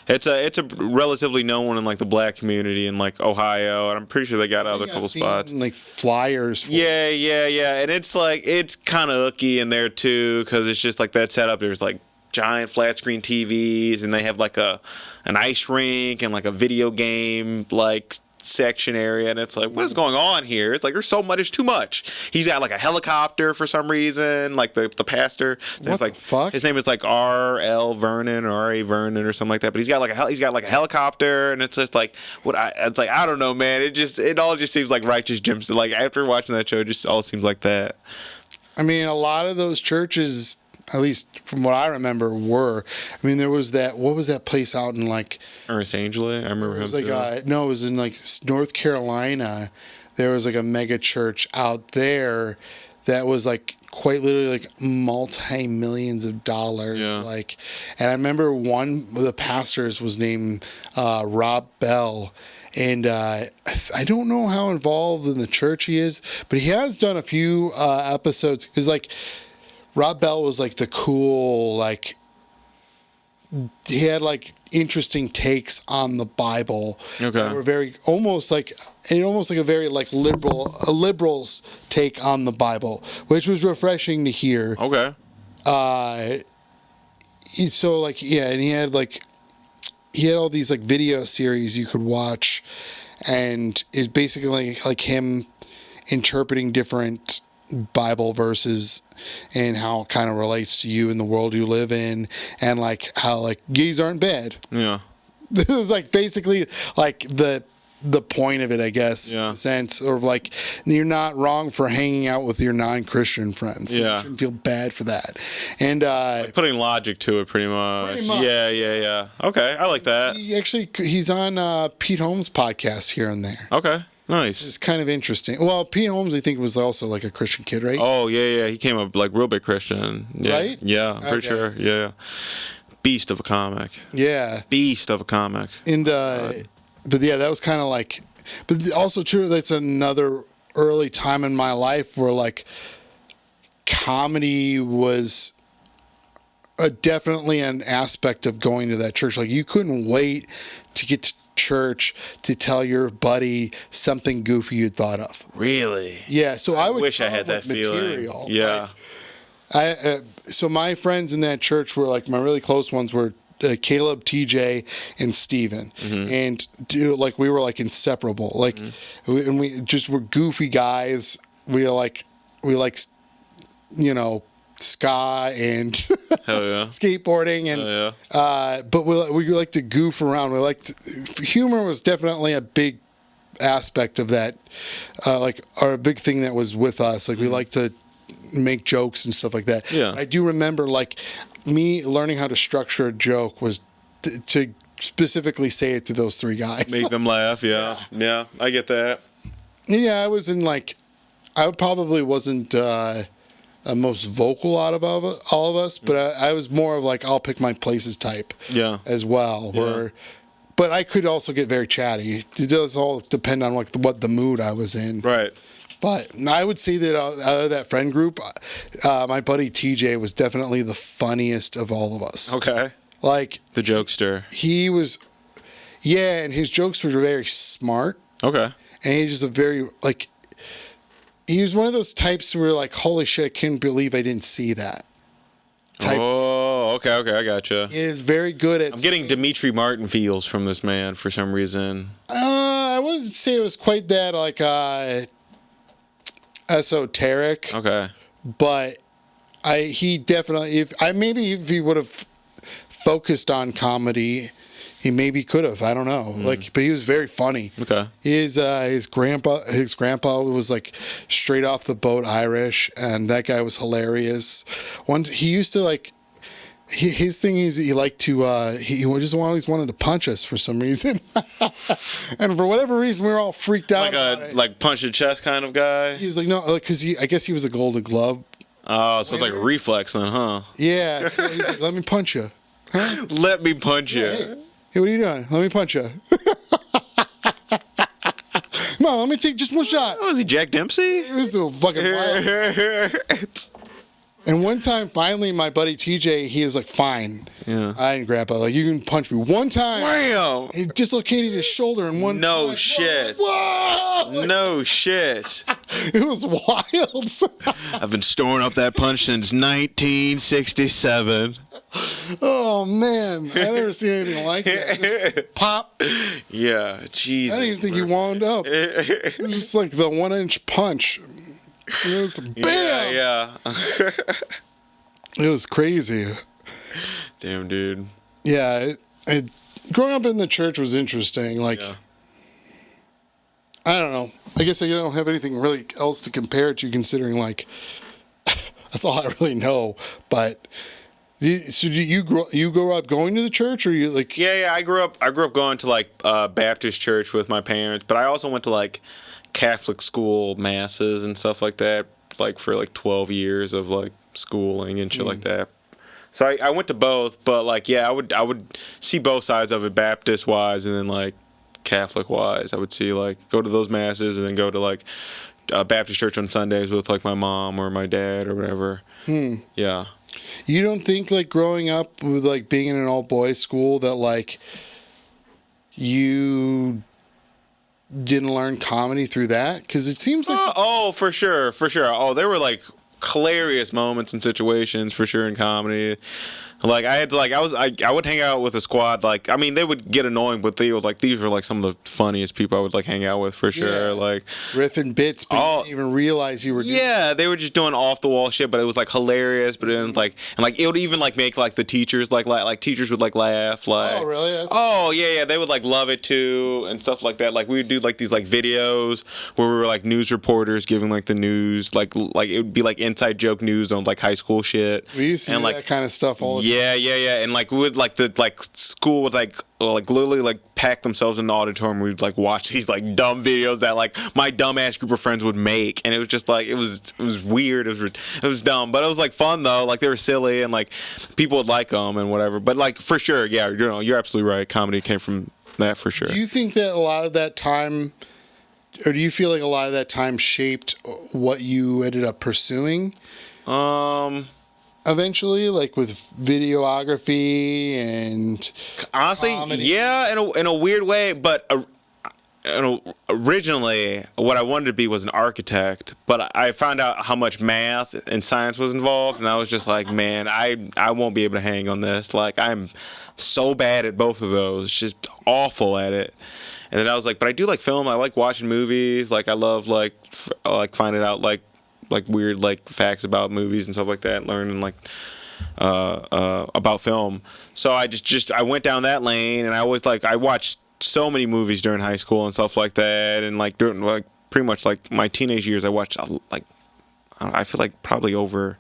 It's a relatively known one in like the black community in like Ohio, and I'm pretty sure they got other couple spots. Like flyers. Yeah, and it's kind of hooky in there too, because it's just like that setup. There's like giant flat screen TVs, and they have like an ice rink and like a video game like section area, and it's like, what is going on here? It's like there's too much. He's got like a helicopter for some reason, like the pastor. What the fuck? His name is like R.L. Vernon or R.A. Vernon or something like that. But he's got like a helicopter, and it's just like it's like, I don't know, man. It all just seems like righteous gems. Like after watching that show, it just all seems like that. I mean, a lot of those churches, at least from what I remember, were. I mean, there was that. What was that place out in like Ernest Angela? I remember him. It was it was in like North Carolina. There was like a mega church out there that was like quite literally like multi-millions of dollars. Like, and I remember one of the pastors was named Rob Bell. And I don't know how involved in the church he is, but he has done a few episodes because like. Rob Bell was like the cool, like he had like interesting takes on the Bible. Okay. That were almost like a very like liberal's take on the Bible, which was refreshing to hear. Okay. So like, and he had all these like video series you could watch, and it's basically like him interpreting different Bible verses and how it kind of relates to you in the world you live in, and like how like gays aren't bad. Yeah. This is like basically like the point of it, I guess, in Yeah. a sense, or like you're not wrong for hanging out with your non-Christian friends. Yeah. You shouldn't feel bad for that. And Putting logic to it pretty much. Pretty much. Yeah. Okay, I like that. he's on Pete Holmes' podcast here and there. Okay. Nice. It's kind of interesting. Well, Pete Holmes, I think, was also like a Christian kid, right? Oh, yeah. He came up like real big Christian. Yeah. Right? Yeah, I'm pretty sure. Yeah. Beast of a comic. Yeah. Beast of a comic. And, but yeah, that was kind of like, but also true, that's another early time in my life where like, comedy was definitely an aspect of going to that church. Like, you couldn't wait to get to church to tell your buddy something goofy you'd thought of. Really? Yeah, so I would wish I had that feeling. Yeah. So my friends in that church were like, my really close ones were Caleb, TJ, and Steven. And like, we were like inseparable. Like, we just were goofy guys. We like, you know, ska and Hell yeah. skateboarding, and Hell yeah. but we like to goof around. We liked humor was definitely a big aspect of that, like, or a big thing that was with us. Like, we like to make jokes and stuff like that. Yeah. I do remember, like, me learning how to structure a joke was to specifically say it to those three guys. Make them laugh. Yeah. Yeah. I get that. Yeah, I was in, like, I probably wasn't most vocal out of all of us, but I was more of like, I'll pick my places type. Yeah. As well. Yeah. But I could also get very chatty. It does all depend on like what the mood I was in. Right. But I would say that out of that friend group, my buddy TJ was definitely the funniest of all of us. Okay. Like, The jokester. he was, yeah, and his jokes were very smart. Okay. And he's just a very, like, he was one of those types where, like, holy shit, I can't believe I didn't see that type. Oh, okay, I gotcha. He is very good at. I'm getting Dimitri Martin feels from this man for some reason. I wouldn't say it was quite that, like, esoteric. Okay. But he definitely, if he would have focused on comedy, he maybe could have. I don't know. Like, but he was very funny. Okay. His grandpa was like straight off the boat Irish, and that guy was hilarious. He used to like. His thing is he liked to he just always wanted to punch us for some reason, and for whatever reason we were all freaked out. Like punch the chest kind of guy. He was like, no, because I guess he was a Golden Glove. Oh, so it's like a reflex then, huh? Yeah. So he's like, let me punch you. Huh? Let me punch you. Hey, what are you doing? Let me punch you. Come on, let me take just one shot. Oh, is he Jack Dempsey? It was so fucking wild. And one time, finally, my buddy TJ, he was like, fine. Yeah. I ain't grandpa. Like, you can punch me one time. Wow. He dislocated his shoulder in one. No punch. shit. Whoa! No shit. It was wild. I've been storing up that punch since 1967. Oh, man. I never seen anything like it. Just pop. Yeah, Jesus. I didn't even think he wound up. It was just like the 1-inch punch. It was bam. Yeah. It was crazy. Damn, dude. Yeah, growing up in the church was interesting. Like, I don't know. I guess I don't have anything really else to compare it to, considering, like, that's all I really know. But so you grow up going to the church, or you like? Yeah. I grew up going to like Baptist church with my parents, but I also went to like Catholic school masses and stuff like that, like for like 12 years of like schooling and shit like that. So I went to both, but like, yeah, I would see both sides of it, Baptist wise and then like Catholic wise. I would see like go to those masses and then go to like Baptist church on Sundays with like my mom or my dad or whatever. Yeah. You don't think like growing up with like being in an all boys school that like you didn't learn comedy through that? Because it seems like for sure. Oh, there were like hilarious moments and situations for sure in comedy. Like I had to I would hang out with a squad. Like, I mean, they would get annoying, but these were like some of the funniest people I would like hang out with for sure. Like riffing bits, but you didn't even realize you were doing they were just doing off the wall shit, but it was like hilarious. But then like it would even like make like the teachers like teachers would like laugh like, oh really? Yeah, they would like love it too and stuff like that. Like we would do like these like videos where we were like news reporters giving like the news, like it would be like inside joke news on like high school shit. We used to do that kind of stuff all the time. Yeah, and like we would like the like school would like literally like pack themselves in the auditorium. We'd like watch these like dumb videos that like my dumbass group of friends would make, and it was just like it was weird. It was dumb, but it was like fun though. Like they were silly, and like people would like them and whatever. But like for sure, yeah, you're absolutely right. Comedy came from that for sure. Do you think that a lot of that time, or do you feel like a lot of that time shaped what you ended up pursuing? Eventually, like with videography and Honestly, comedy. yeah, in a weird way, but originally what I wanted to be was an architect, but I found out how much math and science was involved, and I was just like, man, I won't be able to hang on this. Like, I'm so bad at both of those, just awful at it. And then I was like, but I do like film. I like watching movies. Like, I love like finding out like weird like facts about movies and stuff like that, learning like about film. So I went down that lane, and I watched so many movies during high school and stuff like that, and like during like pretty much like my teenage years, I watched like I feel like definitely over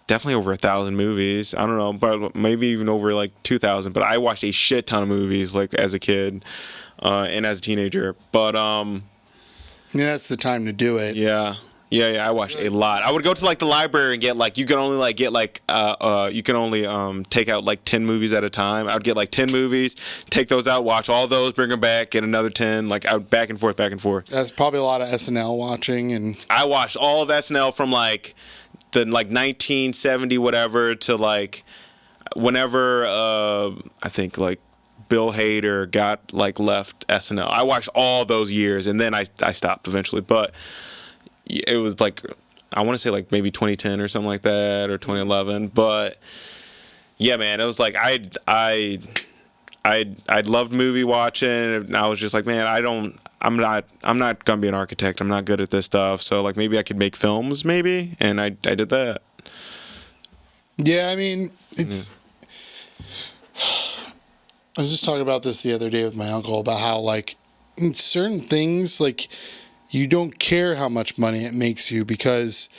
1,000 movies. I don't know, but maybe even over like 2,000. But I watched a shit ton of movies like as a kid and as a teenager. But Yeah, that's the time to do it. yeah. I watched a lot. I would go to like the library and get like you can only take out like 10 movies at a time. I would get like 10 movies, take those out, watch all those, bring them back, get another 10, like out back and forth. That's probably a lot of SNL watching, and I watched all of SNL from like the like 1970 whatever to like whenever I think like Bill Hader got like left SNL. I watched all those years, and then I stopped eventually, but it was like I want to say like maybe 2010 or something like that, or 2011. But yeah, man, it was like I loved movie watching, and I was just like, man, I'm not gonna be an architect. I'm not good at this stuff. So like maybe I could make films, maybe, and I did that. yeah, I mean it's. I was just talking about this the other day with my uncle about how like in certain things like you don't care how much money it makes you because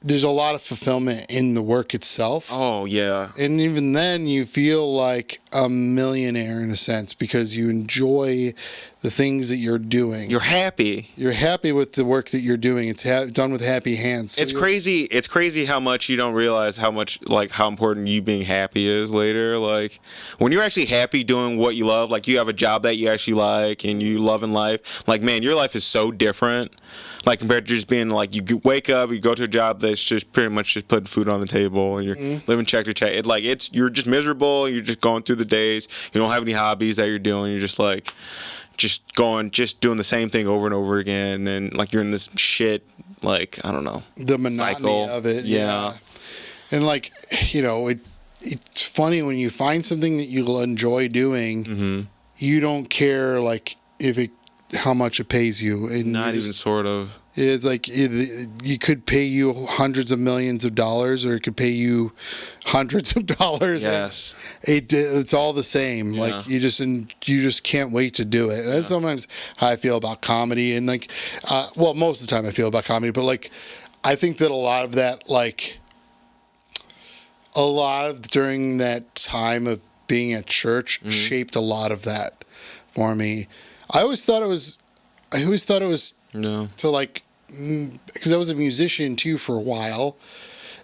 there's a lot of fulfillment in the work itself. Oh yeah. And even then you feel like a millionaire in a sense because you enjoy the things that you're doing. You're happy. You're happy with the work that you're doing. It's done with happy hands. So it's crazy. It's crazy how much you don't realize how important you being happy is later. Like when you're actually happy doing what you love, like you have a job that you actually like and you love in life. Like man, your life is so different. Like compared to just being like you wake up, you go to a job that's just pretty much just putting food on the table and you're living check to check. You're just miserable. You're just going through the days. You don't have any hobbies that you're doing. You're just like just doing the same thing over and over again, and like you're in this shit, like I don't know, the monotony cycle of it. Yeah. And like it's funny when you find something that you'll enjoy doing, you don't care like how much it pays you, and not even sort of. It's like you could pay you hundreds of millions of dollars, or it could pay you hundreds of dollars. Yes, it's all the same. Yeah. Like you just can't wait to do it. And that's sometimes how I feel about comedy, and like, well, most of the time I feel about comedy, but like, I think that a lot of that, like, during that time of being at church, shaped a lot of that for me. I always thought it was no. to like, because I was a musician too for a while,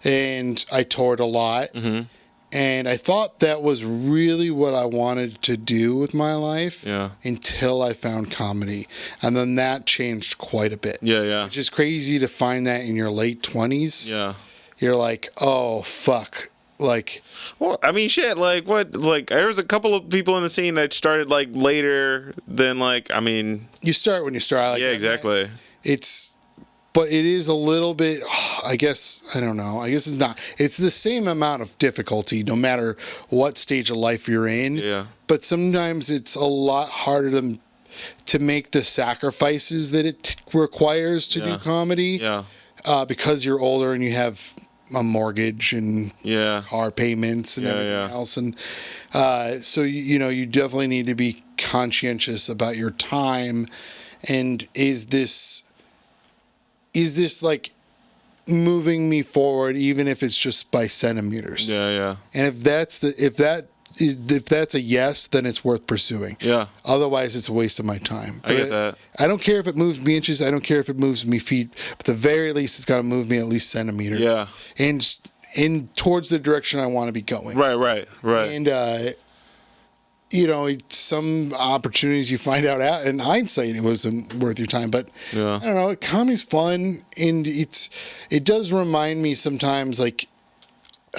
and I toured a lot, and I thought that was really what I wanted to do with my life. Yeah. Until I found comedy, and then that changed quite a bit. Yeah. Which is crazy to find that in your late 20s. Yeah. You're like, oh fuck. Like, well, I mean, shit. Like, what? Like, there was a couple of people in the scene that started like later than like. I mean, you start when you start. Like, yeah, exactly. But it is a little bit. I guess I don't know. I guess it's not. It's the same amount of difficulty, no matter what stage of life you're in. Yeah. But sometimes it's a lot harder to make the sacrifices that it requires to do comedy. Yeah. Because you're older and you have a mortgage and car payments and everything else, and so you definitely need to be conscientious about your time. And is this like moving me forward, even if it's just by centimeters? Yeah. And if that's a yes, then it's worth pursuing. Yeah. Otherwise, it's a waste of my time. I get that. I don't care if it moves me inches. I don't care if it moves me feet. But at the very least, it's got to move me at least centimeters. Yeah. And towards the direction I want to be going. Right. And some opportunities you find out in hindsight it wasn't worth your time. But Yeah. I don't know, comedy's fun, and it does remind me sometimes like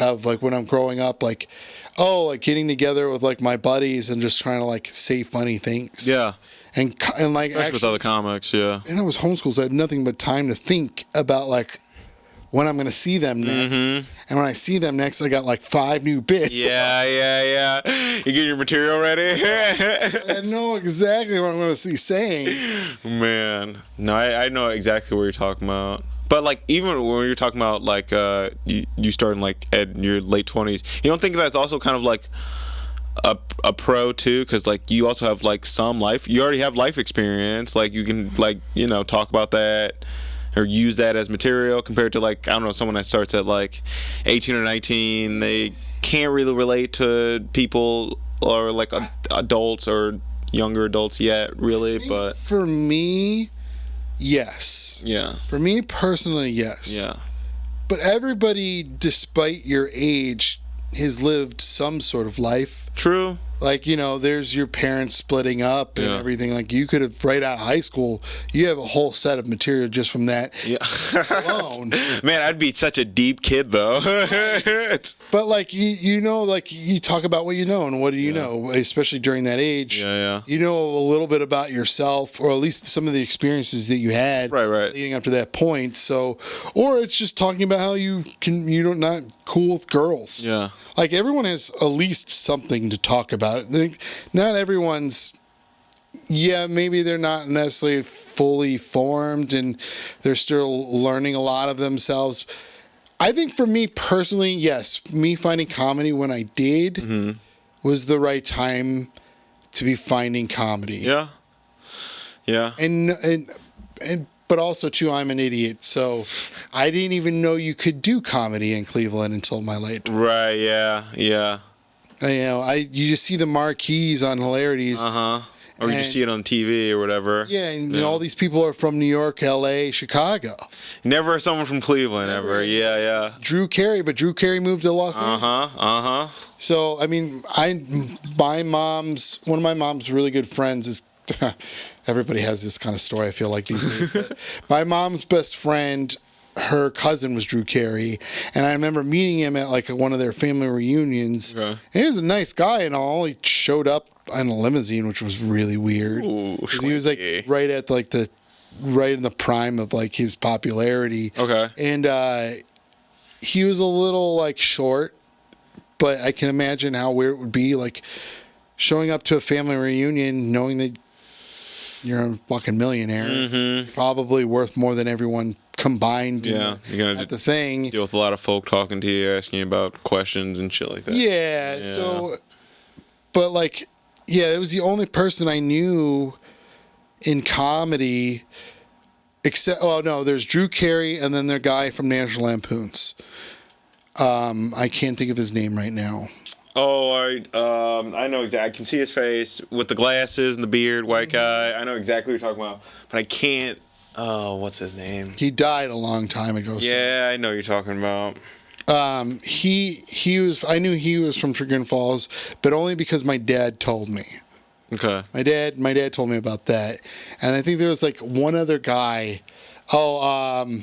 of like when I'm growing up, like getting together with like my buddies and just trying to like say funny things. Yeah. And like Especially with other comics, yeah. And I was homeschooled, so I had nothing but time to think about like when I'm going to see them next. Mm-hmm. And when I see them next, I got like 5 new bits. Yeah. You get your material ready? I know exactly what I'm going to see saying. Man. No, I know exactly what you're talking about. But like even when you're talking about like you starting like at your late 20s, you don't think that's also kind of like a pro too? Because like you also have like you already have life experience, like you can like talk about that or use that as material compared to like, I don't know, someone that starts at like 18 or 19, they can't really relate to people or like adults or younger adults yet, really. But for me, yes. Yeah. For me personally, yes. Yeah. But everybody, despite your age, has lived some sort of life. True. Like, there's your parents splitting up and everything. Like, you could have, right out of high school, you have a whole set of material just from that alone. Man, I'd be such a deep kid, though. But, like, like, you talk about what you know, and what do you know, especially during that age. Yeah. You know a little bit about yourself, or at least some of the experiences that you had leading up to that point. So, or it's just talking about how you're not cool with girls. Yeah. Like, everyone has at least something to talk about. Not everyone's, maybe they're not necessarily fully formed and they're still learning a lot of themselves. I think for me personally, yes, me finding comedy when I did was the right time to be finding comedy. Yeah. And but also too, I'm an idiot, so I didn't even know you could do comedy in Cleveland until my late. Right. Yeah. You just see the marquees on Hilarities. Or you just see it on TV or whatever. Yeah, and all these people are from New York, L.A., Chicago. Never someone from Cleveland ever. Yeah. Drew Carey, but Drew Carey moved to Los Angeles. So, I mean, one of my mom's really good friends is, everybody has this kind of story, I feel like, these days. But my mom's best friend, her cousin was Drew Carey, and I remember meeting him at like one of their family reunions. And he was a nice guy and all. He showed up in a limousine, which was really weird. Because he was like right in the prime of like his popularity. And he was a little like short, but I can imagine how weird it would be like showing up to a family reunion knowing that you're a fucking millionaire, probably worth more than everyone combined. You're gonna at the thing. Deal with a lot of folk talking to you, asking you about questions and shit like that. Yeah. So, but like, it was the only person I knew in comedy, except there's Drew Carey and then their guy from National Lampoons. I can't think of his name right now. Oh, I know exactly. I can see his face with the glasses and the beard, white guy. I know exactly what you're talking about, but I can't. Oh, what's his name? He died a long time ago. Yeah, I know what you're talking about. He was. I knew he was from Chagrin Falls, but only because my dad told me. Okay. My dad told me about that, and I think there was like one other guy. Oh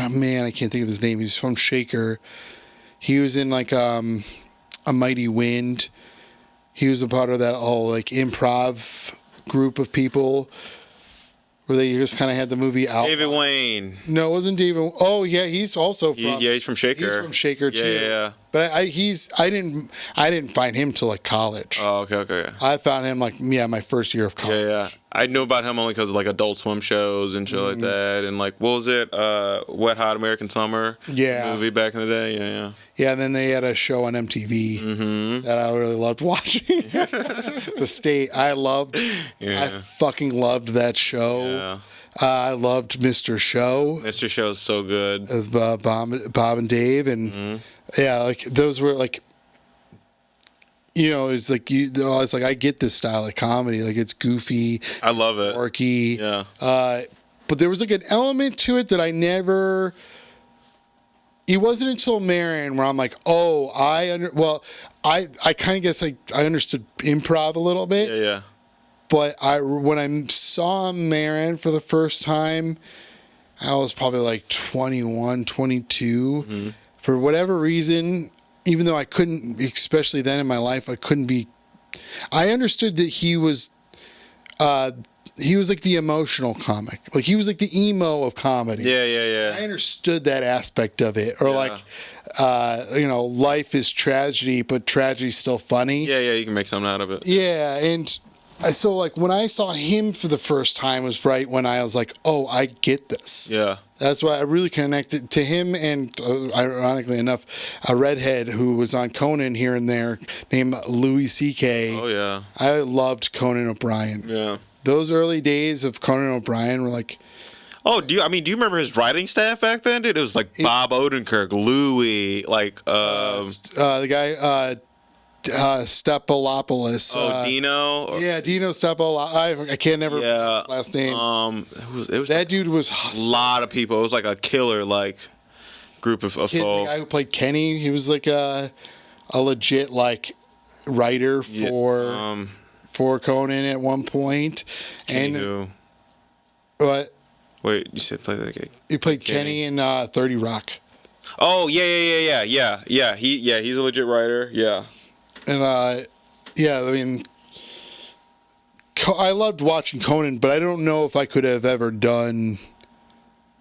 man, I can't think of his name. He's from Shaker. He was in like A Mighty Wind. He was a part of that like improv group of people where they just kind of had the movie out. David Wayne. No, it wasn't David. Oh yeah, he's also from. He's from Shaker. He's from Shaker too. Yeah. But I didn't find him till like college. Oh, okay. I found him like my first year of college. Yeah. I knew about him only because of like Adult Swim shows and shit like that, and like what was it, Wet Hot American Summer? Yeah. Movie back in the day. Yeah. Yeah, and then they had a show on MTV that I really loved watching. The State. I loved. Yeah. I fucking loved that show. Yeah. I loved Mr. Show. Mr. Show's so good. Bob and Dave, and like those were like, it's like it's like I get this style of comedy, like it's goofy. I love it. Quirky. Yeah. But there was like an element to it that I never. it wasn't until Marin where I'm like, oh, I kind of guess I understood improv a little bit. Yeah. But when I saw Marin for the first time, I was probably like 21, 22. Mm-hmm. For whatever reason, even though I couldn't, especially then in my life, I understood that he was like the emotional comic. Like he was like the emo of comedy. Yeah. I understood that aspect of it. Or like, life is tragedy, but tragedy's still funny. Yeah, you can make something out of it. Yeah, and so like when I saw him for the first time was right when I was like, oh, I get this. Yeah. That's why I really connected to him and, ironically enough, a redhead who was on Conan here and there named Louis C.K. Oh, yeah. I loved Conan O'Brien. Yeah. Those early days of Conan O'Brien were like... Oh, do you remember his writing staff back then, dude? It was like Bob Odenkirk, Louis, like... the guy... Stepalopoulos. Dino. Yeah, Dino Stepalopoulos. I can't never remember his last name. It was that dude was a lot of people. It was like a killer group of folk. The guy who played Kenny, he was like a legit like writer for Conan at one point. Kenny and who? What? Wait, you said play that game? He played Kenny in 30 Rock. Oh yeah. He's a legit writer. Yeah. And I mean, I loved watching Conan, but I don't know if I could have ever done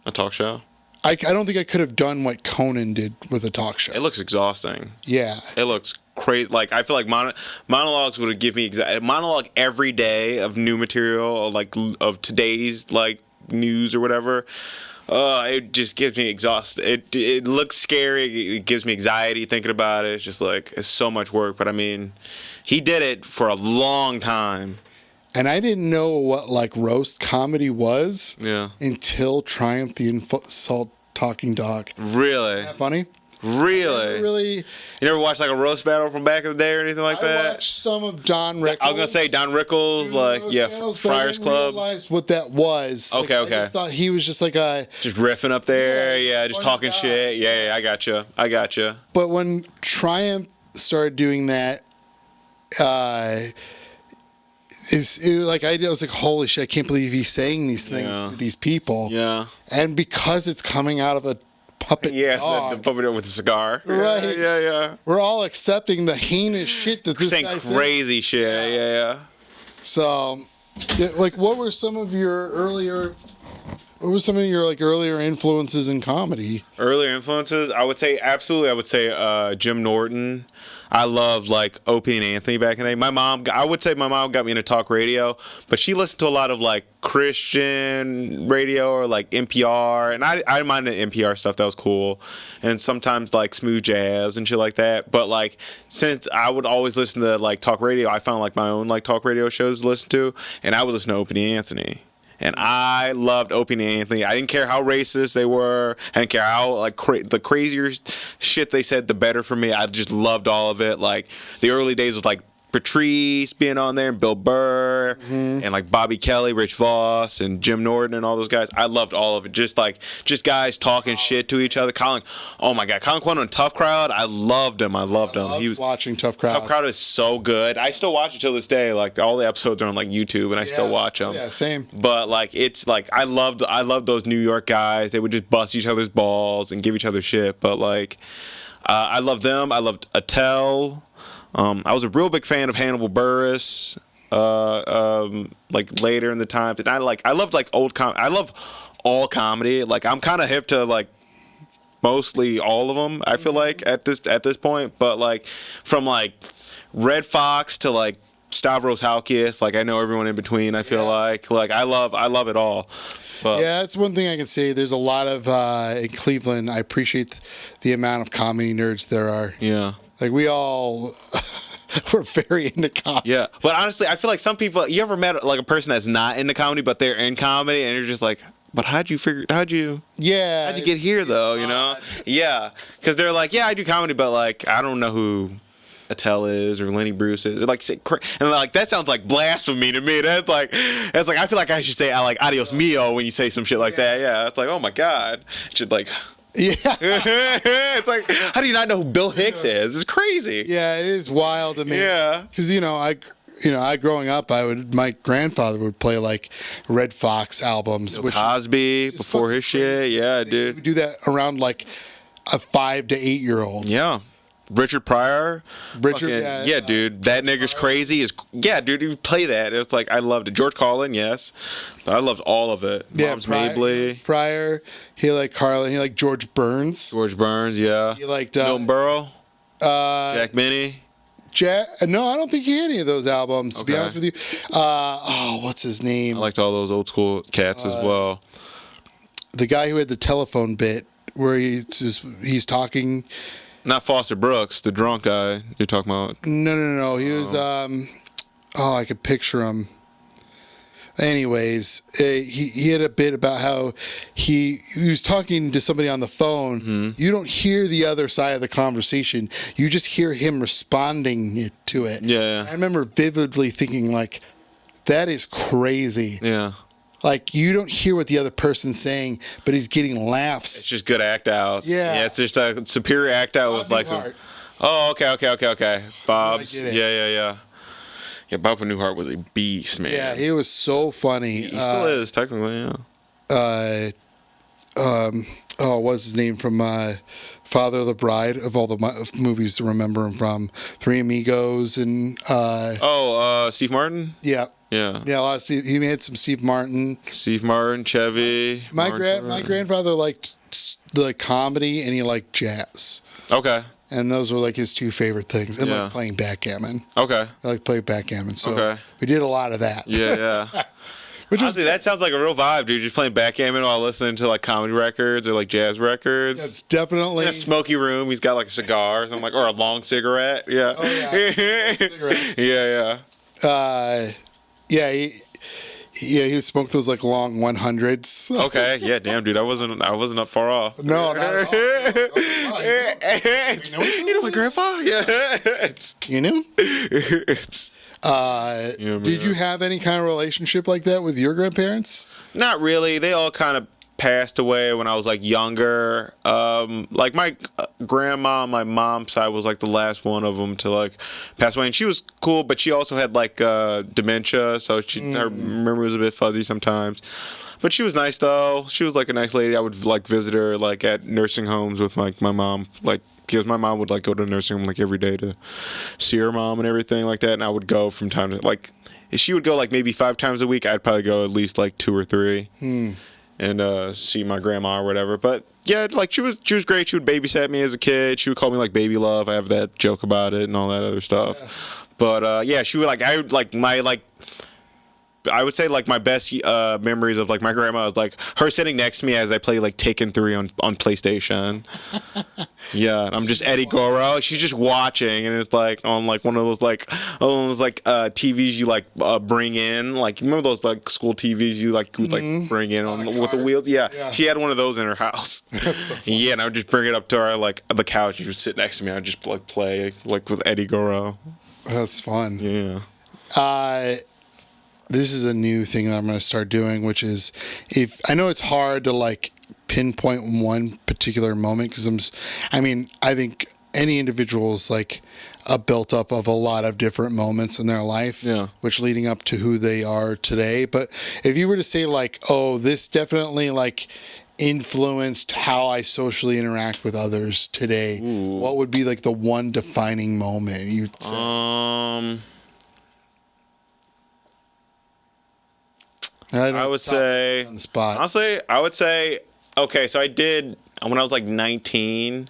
a talk show. I don't think I could have done what Conan did with a talk show. It looks exhausting. Yeah, it looks crazy. Like I feel like monologues would give me monologue every day of new material, like of today's like news or whatever. It just gives me exhausted. It looks scary. It gives me anxiety thinking about it. It's just like it's so much work. But I mean, he did it for a long time. And I didn't know what like roast comedy was. Yeah. Until Triumph the Insult Talking Dog. Really? Isn't that funny? Really? You never watched like a roast battle from back in the day or anything like that? I watched some of Don Rickles. I was gonna say Don Rickles, Friars Club. I realized what that was. Okay. I just thought he was just like just riffing up there, just talking shit. Yeah, I gotcha. But when Triumph started doing that, I was like, holy shit! I can't believe he's saying these things to these people. Yeah, and because it's coming out of a puppet dog. The puppet with the cigar. Right. Yeah. We're all accepting the heinous shit that this guy said. Crazy shit. Yeah. So, what were some of your earlier influences in comedy? Earlier influences, I would say Jim Norton. I loved like Opie and Anthony back in the day. I would say my mom got me into talk radio, but she listened to a lot of like Christian radio or like NPR, and I minded NPR stuff. That was cool, and sometimes like smooth jazz and shit like that. But like since I would always listen to like talk radio, I found like my own like talk radio shows to listen to, and I would listen to Opie and Anthony. And I loved Opie and Anthony. I didn't care how racist they were. I didn't care how like the crazier shit they said, the better for me. I just loved all of it. Like the early days was like Patrice being on there and Bill Burr and like Bobby Kelly, Rich Voss and Jim Norton and all those guys. I loved all of it. Just guys talking shit to each other. Colin Quinn on Tough Crowd. I loved him. He was watching Tough Crowd. Tough Crowd is so good. I still watch it till this day. Like all the episodes are on like YouTube and I still watch them. Yeah, same. But like it's like I loved those New York guys. They would just bust each other's balls and give each other shit. But like I loved them. I loved Attell. I was a real big fan of Hannibal Buress, like later in the times, and I loved like old I love all comedy. Like I'm kind of hip to like mostly all of them. I feel like at this point, but like from like Red Fox to like Stavros Halkias, like I know everyone in between. I feel like I love it all. But yeah, that's one thing I can say. There's a lot of in Cleveland. I appreciate the amount of comedy nerds there are. Yeah. Like we all we're very into comedy. Yeah, but honestly, I feel like some people. You ever met like a person that's not into comedy, but they're in comedy, and you're just like, but how'd you how'd you get here though? You know? Yeah, because they're like, yeah, I do comedy, but like I don't know who Attell is or Lenny Bruce is. Like, and like that sounds like blasphemy to me. That's like I feel like I should say I like adios mio when you say some shit like that. Yeah, it's like, oh my god, it should like. Yeah. It's like, how do you not know who Bill Hicks is? It's crazy. Yeah, it is wild to me. Yeah. Because, I growing up, my grandfather would play like Red Fox albums. Bill Cosby before his shit. Yeah, He dude. would do that around like a 5 to 8 year old. Yeah. Richard Pryor. Richard, Fucking, yeah. Dude. That nigga's crazy. Yeah, dude. You play that. It's like, I loved it. George Carlin, yes. But I loved all of it. Yeah, Mom's Mabley. Pryor. He liked Carlin. He liked George Burns. George Burns, yeah. He liked Milton Berle. Jack Benny. No, I don't think he had any of those albums, to be Okay. honest with you. What's his name? I liked all those old school cats as well. The guy who had the telephone bit where he's talking. Not Foster Brooks, the drunk guy you're talking about. No. He was. I could picture him. Anyways, he had a bit about how he was talking to somebody on the phone. Mm-hmm. You don't hear the other side of the conversation. You just hear him responding to it. Yeah. I remember vividly thinking, like, that is crazy. Yeah. Like, you don't hear what the other person's saying, but he's getting laughs. It's just good act outs. Yeah. It's just a superior act out with like some. Newhart. Oh, okay. Bob's. I get it. Yeah. Yeah, Bob Newhart was a beast, man. Yeah, he was so funny. He still is, technically, yeah. What's his name from Father of the Bride, of all the movies to remember him from? Three Amigos and Steve Martin? yeah. Yeah. Yeah, a lot of he had some Steve Martin. Steve Martin, Chevy. My grandfather liked like comedy and he liked jazz. Okay. And those were like his two favorite things. And Yeah. like playing backgammon. Okay. I like playing backgammon. So Okay. we did a lot of that. Yeah. Which was Honestly, that sounds like a real vibe, dude. Just playing backgammon while listening to like comedy records or like jazz records. that's definitely In a smoky room, he's got like a cigar or something like, or a long cigarette. Yeah. Oh, yeah. Cigarettes. Yeah. He would smoke those like long 100s. Okay. Yeah. Damn, dude. I wasn't up far off. No, not at all. You know my grandpa? Yeah. You knew? Yeah, Did you have any kind of relationship like that with your grandparents? Not really. They all kind of passed away when I was like younger. Like my grandma on my mom's side was like the last one of them to like pass away, and she was cool, but she also had like dementia, so her memory was a bit fuzzy sometimes. But she was nice though. She was like a nice lady. I would like visit her like at nursing homes with like my mom, like because my mom would like go to the nursing home like every day to see her mom and everything like that, and I would go from time to like. If she would go like maybe 5 times a week, I'd probably go at least like 2 or 3. And see my grandma or whatever. But yeah, like she was great. She would babysit me as a kid. She would call me like baby love. I have that joke about it and all that other stuff. Yeah. But yeah, she would like I would say like my best memories of like my grandma was like her sitting next to me as I play like Taken 3 on PlayStation. Yeah, and I'm just Eddie Goro. She's just watching, and it's like on like one of those TVs you like bring in, like you remember those like school TVs you like would like bring in on with the wheels. Yeah, she had one of those in her house. That's so funny. Yeah, and I would just bring it up to her like the couch. She would sit next to me. I'd just like play like with Eddie Goro. That's fun. Yeah. This is a new thing that I'm going to start doing, which is if I know it's hard to like pinpoint one particular moment because I think any individual is like a built up of a lot of different moments in their life, which leading up to who they are today. But if you were to say like, oh, this definitely like influenced how I socially interact with others today, what would be like the one defining moment you'd say? I would say, on the spot. Honestly, I would say, okay, so I did, when I was like 19,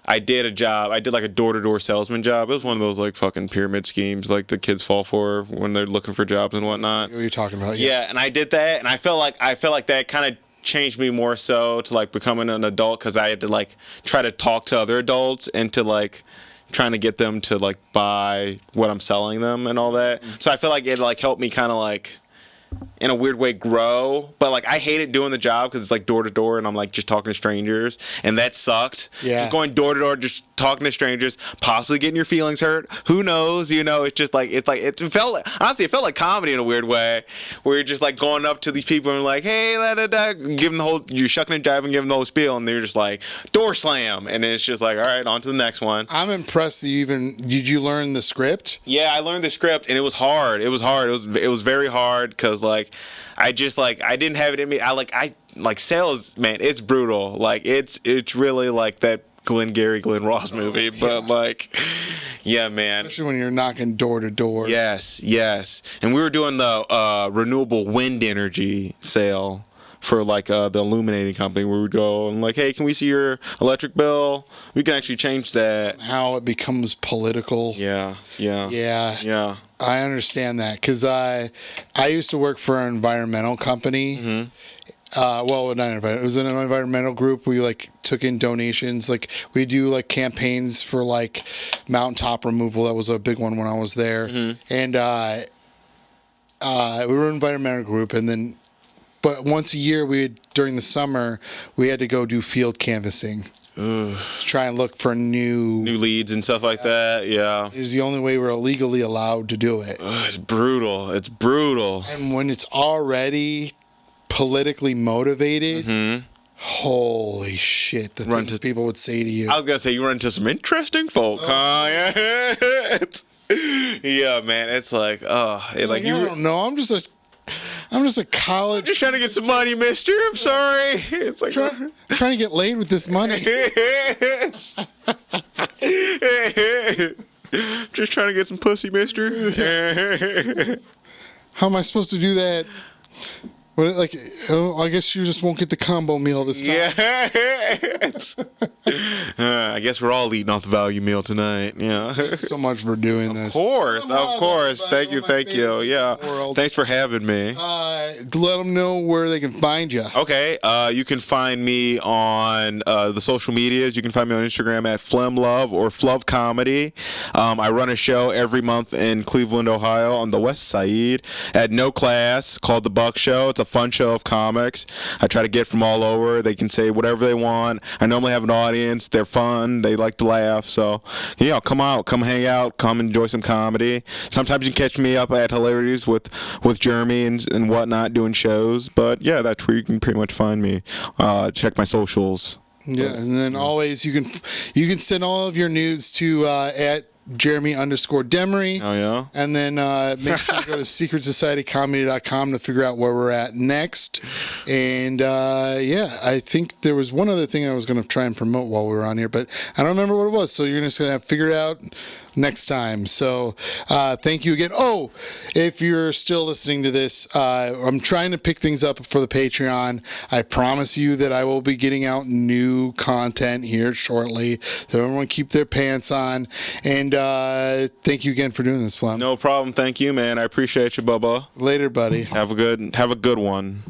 I did a job. I did like a door-to-door salesman job. It was one of those like fucking pyramid schemes like the kids fall for when they're looking for jobs and whatnot. What are you talking about? Yeah, and I did that, and I felt like that kind of changed me more so to like becoming an adult because I had to like try to talk to other adults and to like trying to get them to like buy what I'm selling them and all that. So I feel like it like helped me kind of like in a weird way grow, but like I hated doing the job because it's like door to door and I'm like just talking to strangers, and that sucked. Yeah. Just going door to door, just talking to strangers, possibly getting your feelings hurt. Who knows? You know, it's just like it felt honestly, it felt like comedy in a weird way, where you're just like going up to these people and like, hey, da da da, give them the whole, you're shucking and jiving, give them the whole spiel, and they're just like door slam, and it's just like, all right, on to the next one. I'm impressed that did you learn the script? Yeah, I learned the script, and it was hard. It was very hard because like I didn't have it in me. I sales, man. It's brutal. Like it's really like that Glenn Ross movie. But like, yeah, man. Especially when you're knocking door to door. Yes. And we were doing the renewable wind energy sale for like the illuminating company, where we'd go and like, hey, can we see your electric bill? We can actually change that. How it becomes political. Yeah. I understand that because I used to work for an environmental company. Mm-hmm. Well, not environmental. It was an environmental group. We like took in donations. Like we do like campaigns for like mountaintop removal. That was a big one when I was there. Mm-hmm. And we were an environmental group, and then. But once a year, during the summer, we had to go do field canvassing. Ugh. Try and look for new leads and stuff like that. Yeah, it was the only way we're legally allowed to do it. Ugh, it's brutal. And when it's already politically motivated, mm-hmm. Holy shit! The things people would say to you. I was gonna say you run into some interesting folk, huh? Yeah, man. It's like, I don't know. I'm just a college. Just trying to get some money, mister. I'm sorry. It's like trying to get laid with this money. Just trying to get some pussy, mister. How am I supposed to do that? Well, like, I guess you just won't get the combo meal this time. Yeah. I guess we're all eating off the value meal tonight. Yeah. Thanks so much for doing this. Of course. Thank you. Yeah. Thanks for having me. Let them know where they can find you. Okay. You can find me on the social medias. You can find me on Instagram at Flem Love or Fluv Comedy. I run a show every month in Cleveland, Ohio on the West Side at No Class called The Buck Show. It's a fun show of comics. I try to get from all over. They can say whatever they want. I normally have an audience. They're fun. They like to laugh. So, yeah, come out. Come hang out. Come enjoy some comedy. Sometimes you can catch me up at Hilarities with Gheramy and whatnot doing shows. But, yeah, that's where you can pretty much find me. Check my socials. Yeah, and then always you can send all of your nudes to at Gheramy_Demery. Oh, yeah? And then make sure to go to secretsocietycomedy.com to figure out where we're at next. And, I think there was one other thing I was going to try and promote while we were on here, but I don't remember what it was. So you're just going to have to figure it out next time. So thank you again. Oh, if you're still listening to this, I'm trying to pick things up for the Patreon. I promise you that I will be getting out new content here shortly. So everyone keep their pants on. And thank you again for doing this, Flem. No problem. Thank you, man. I appreciate you, Bubba. Later, buddy. Have a good one.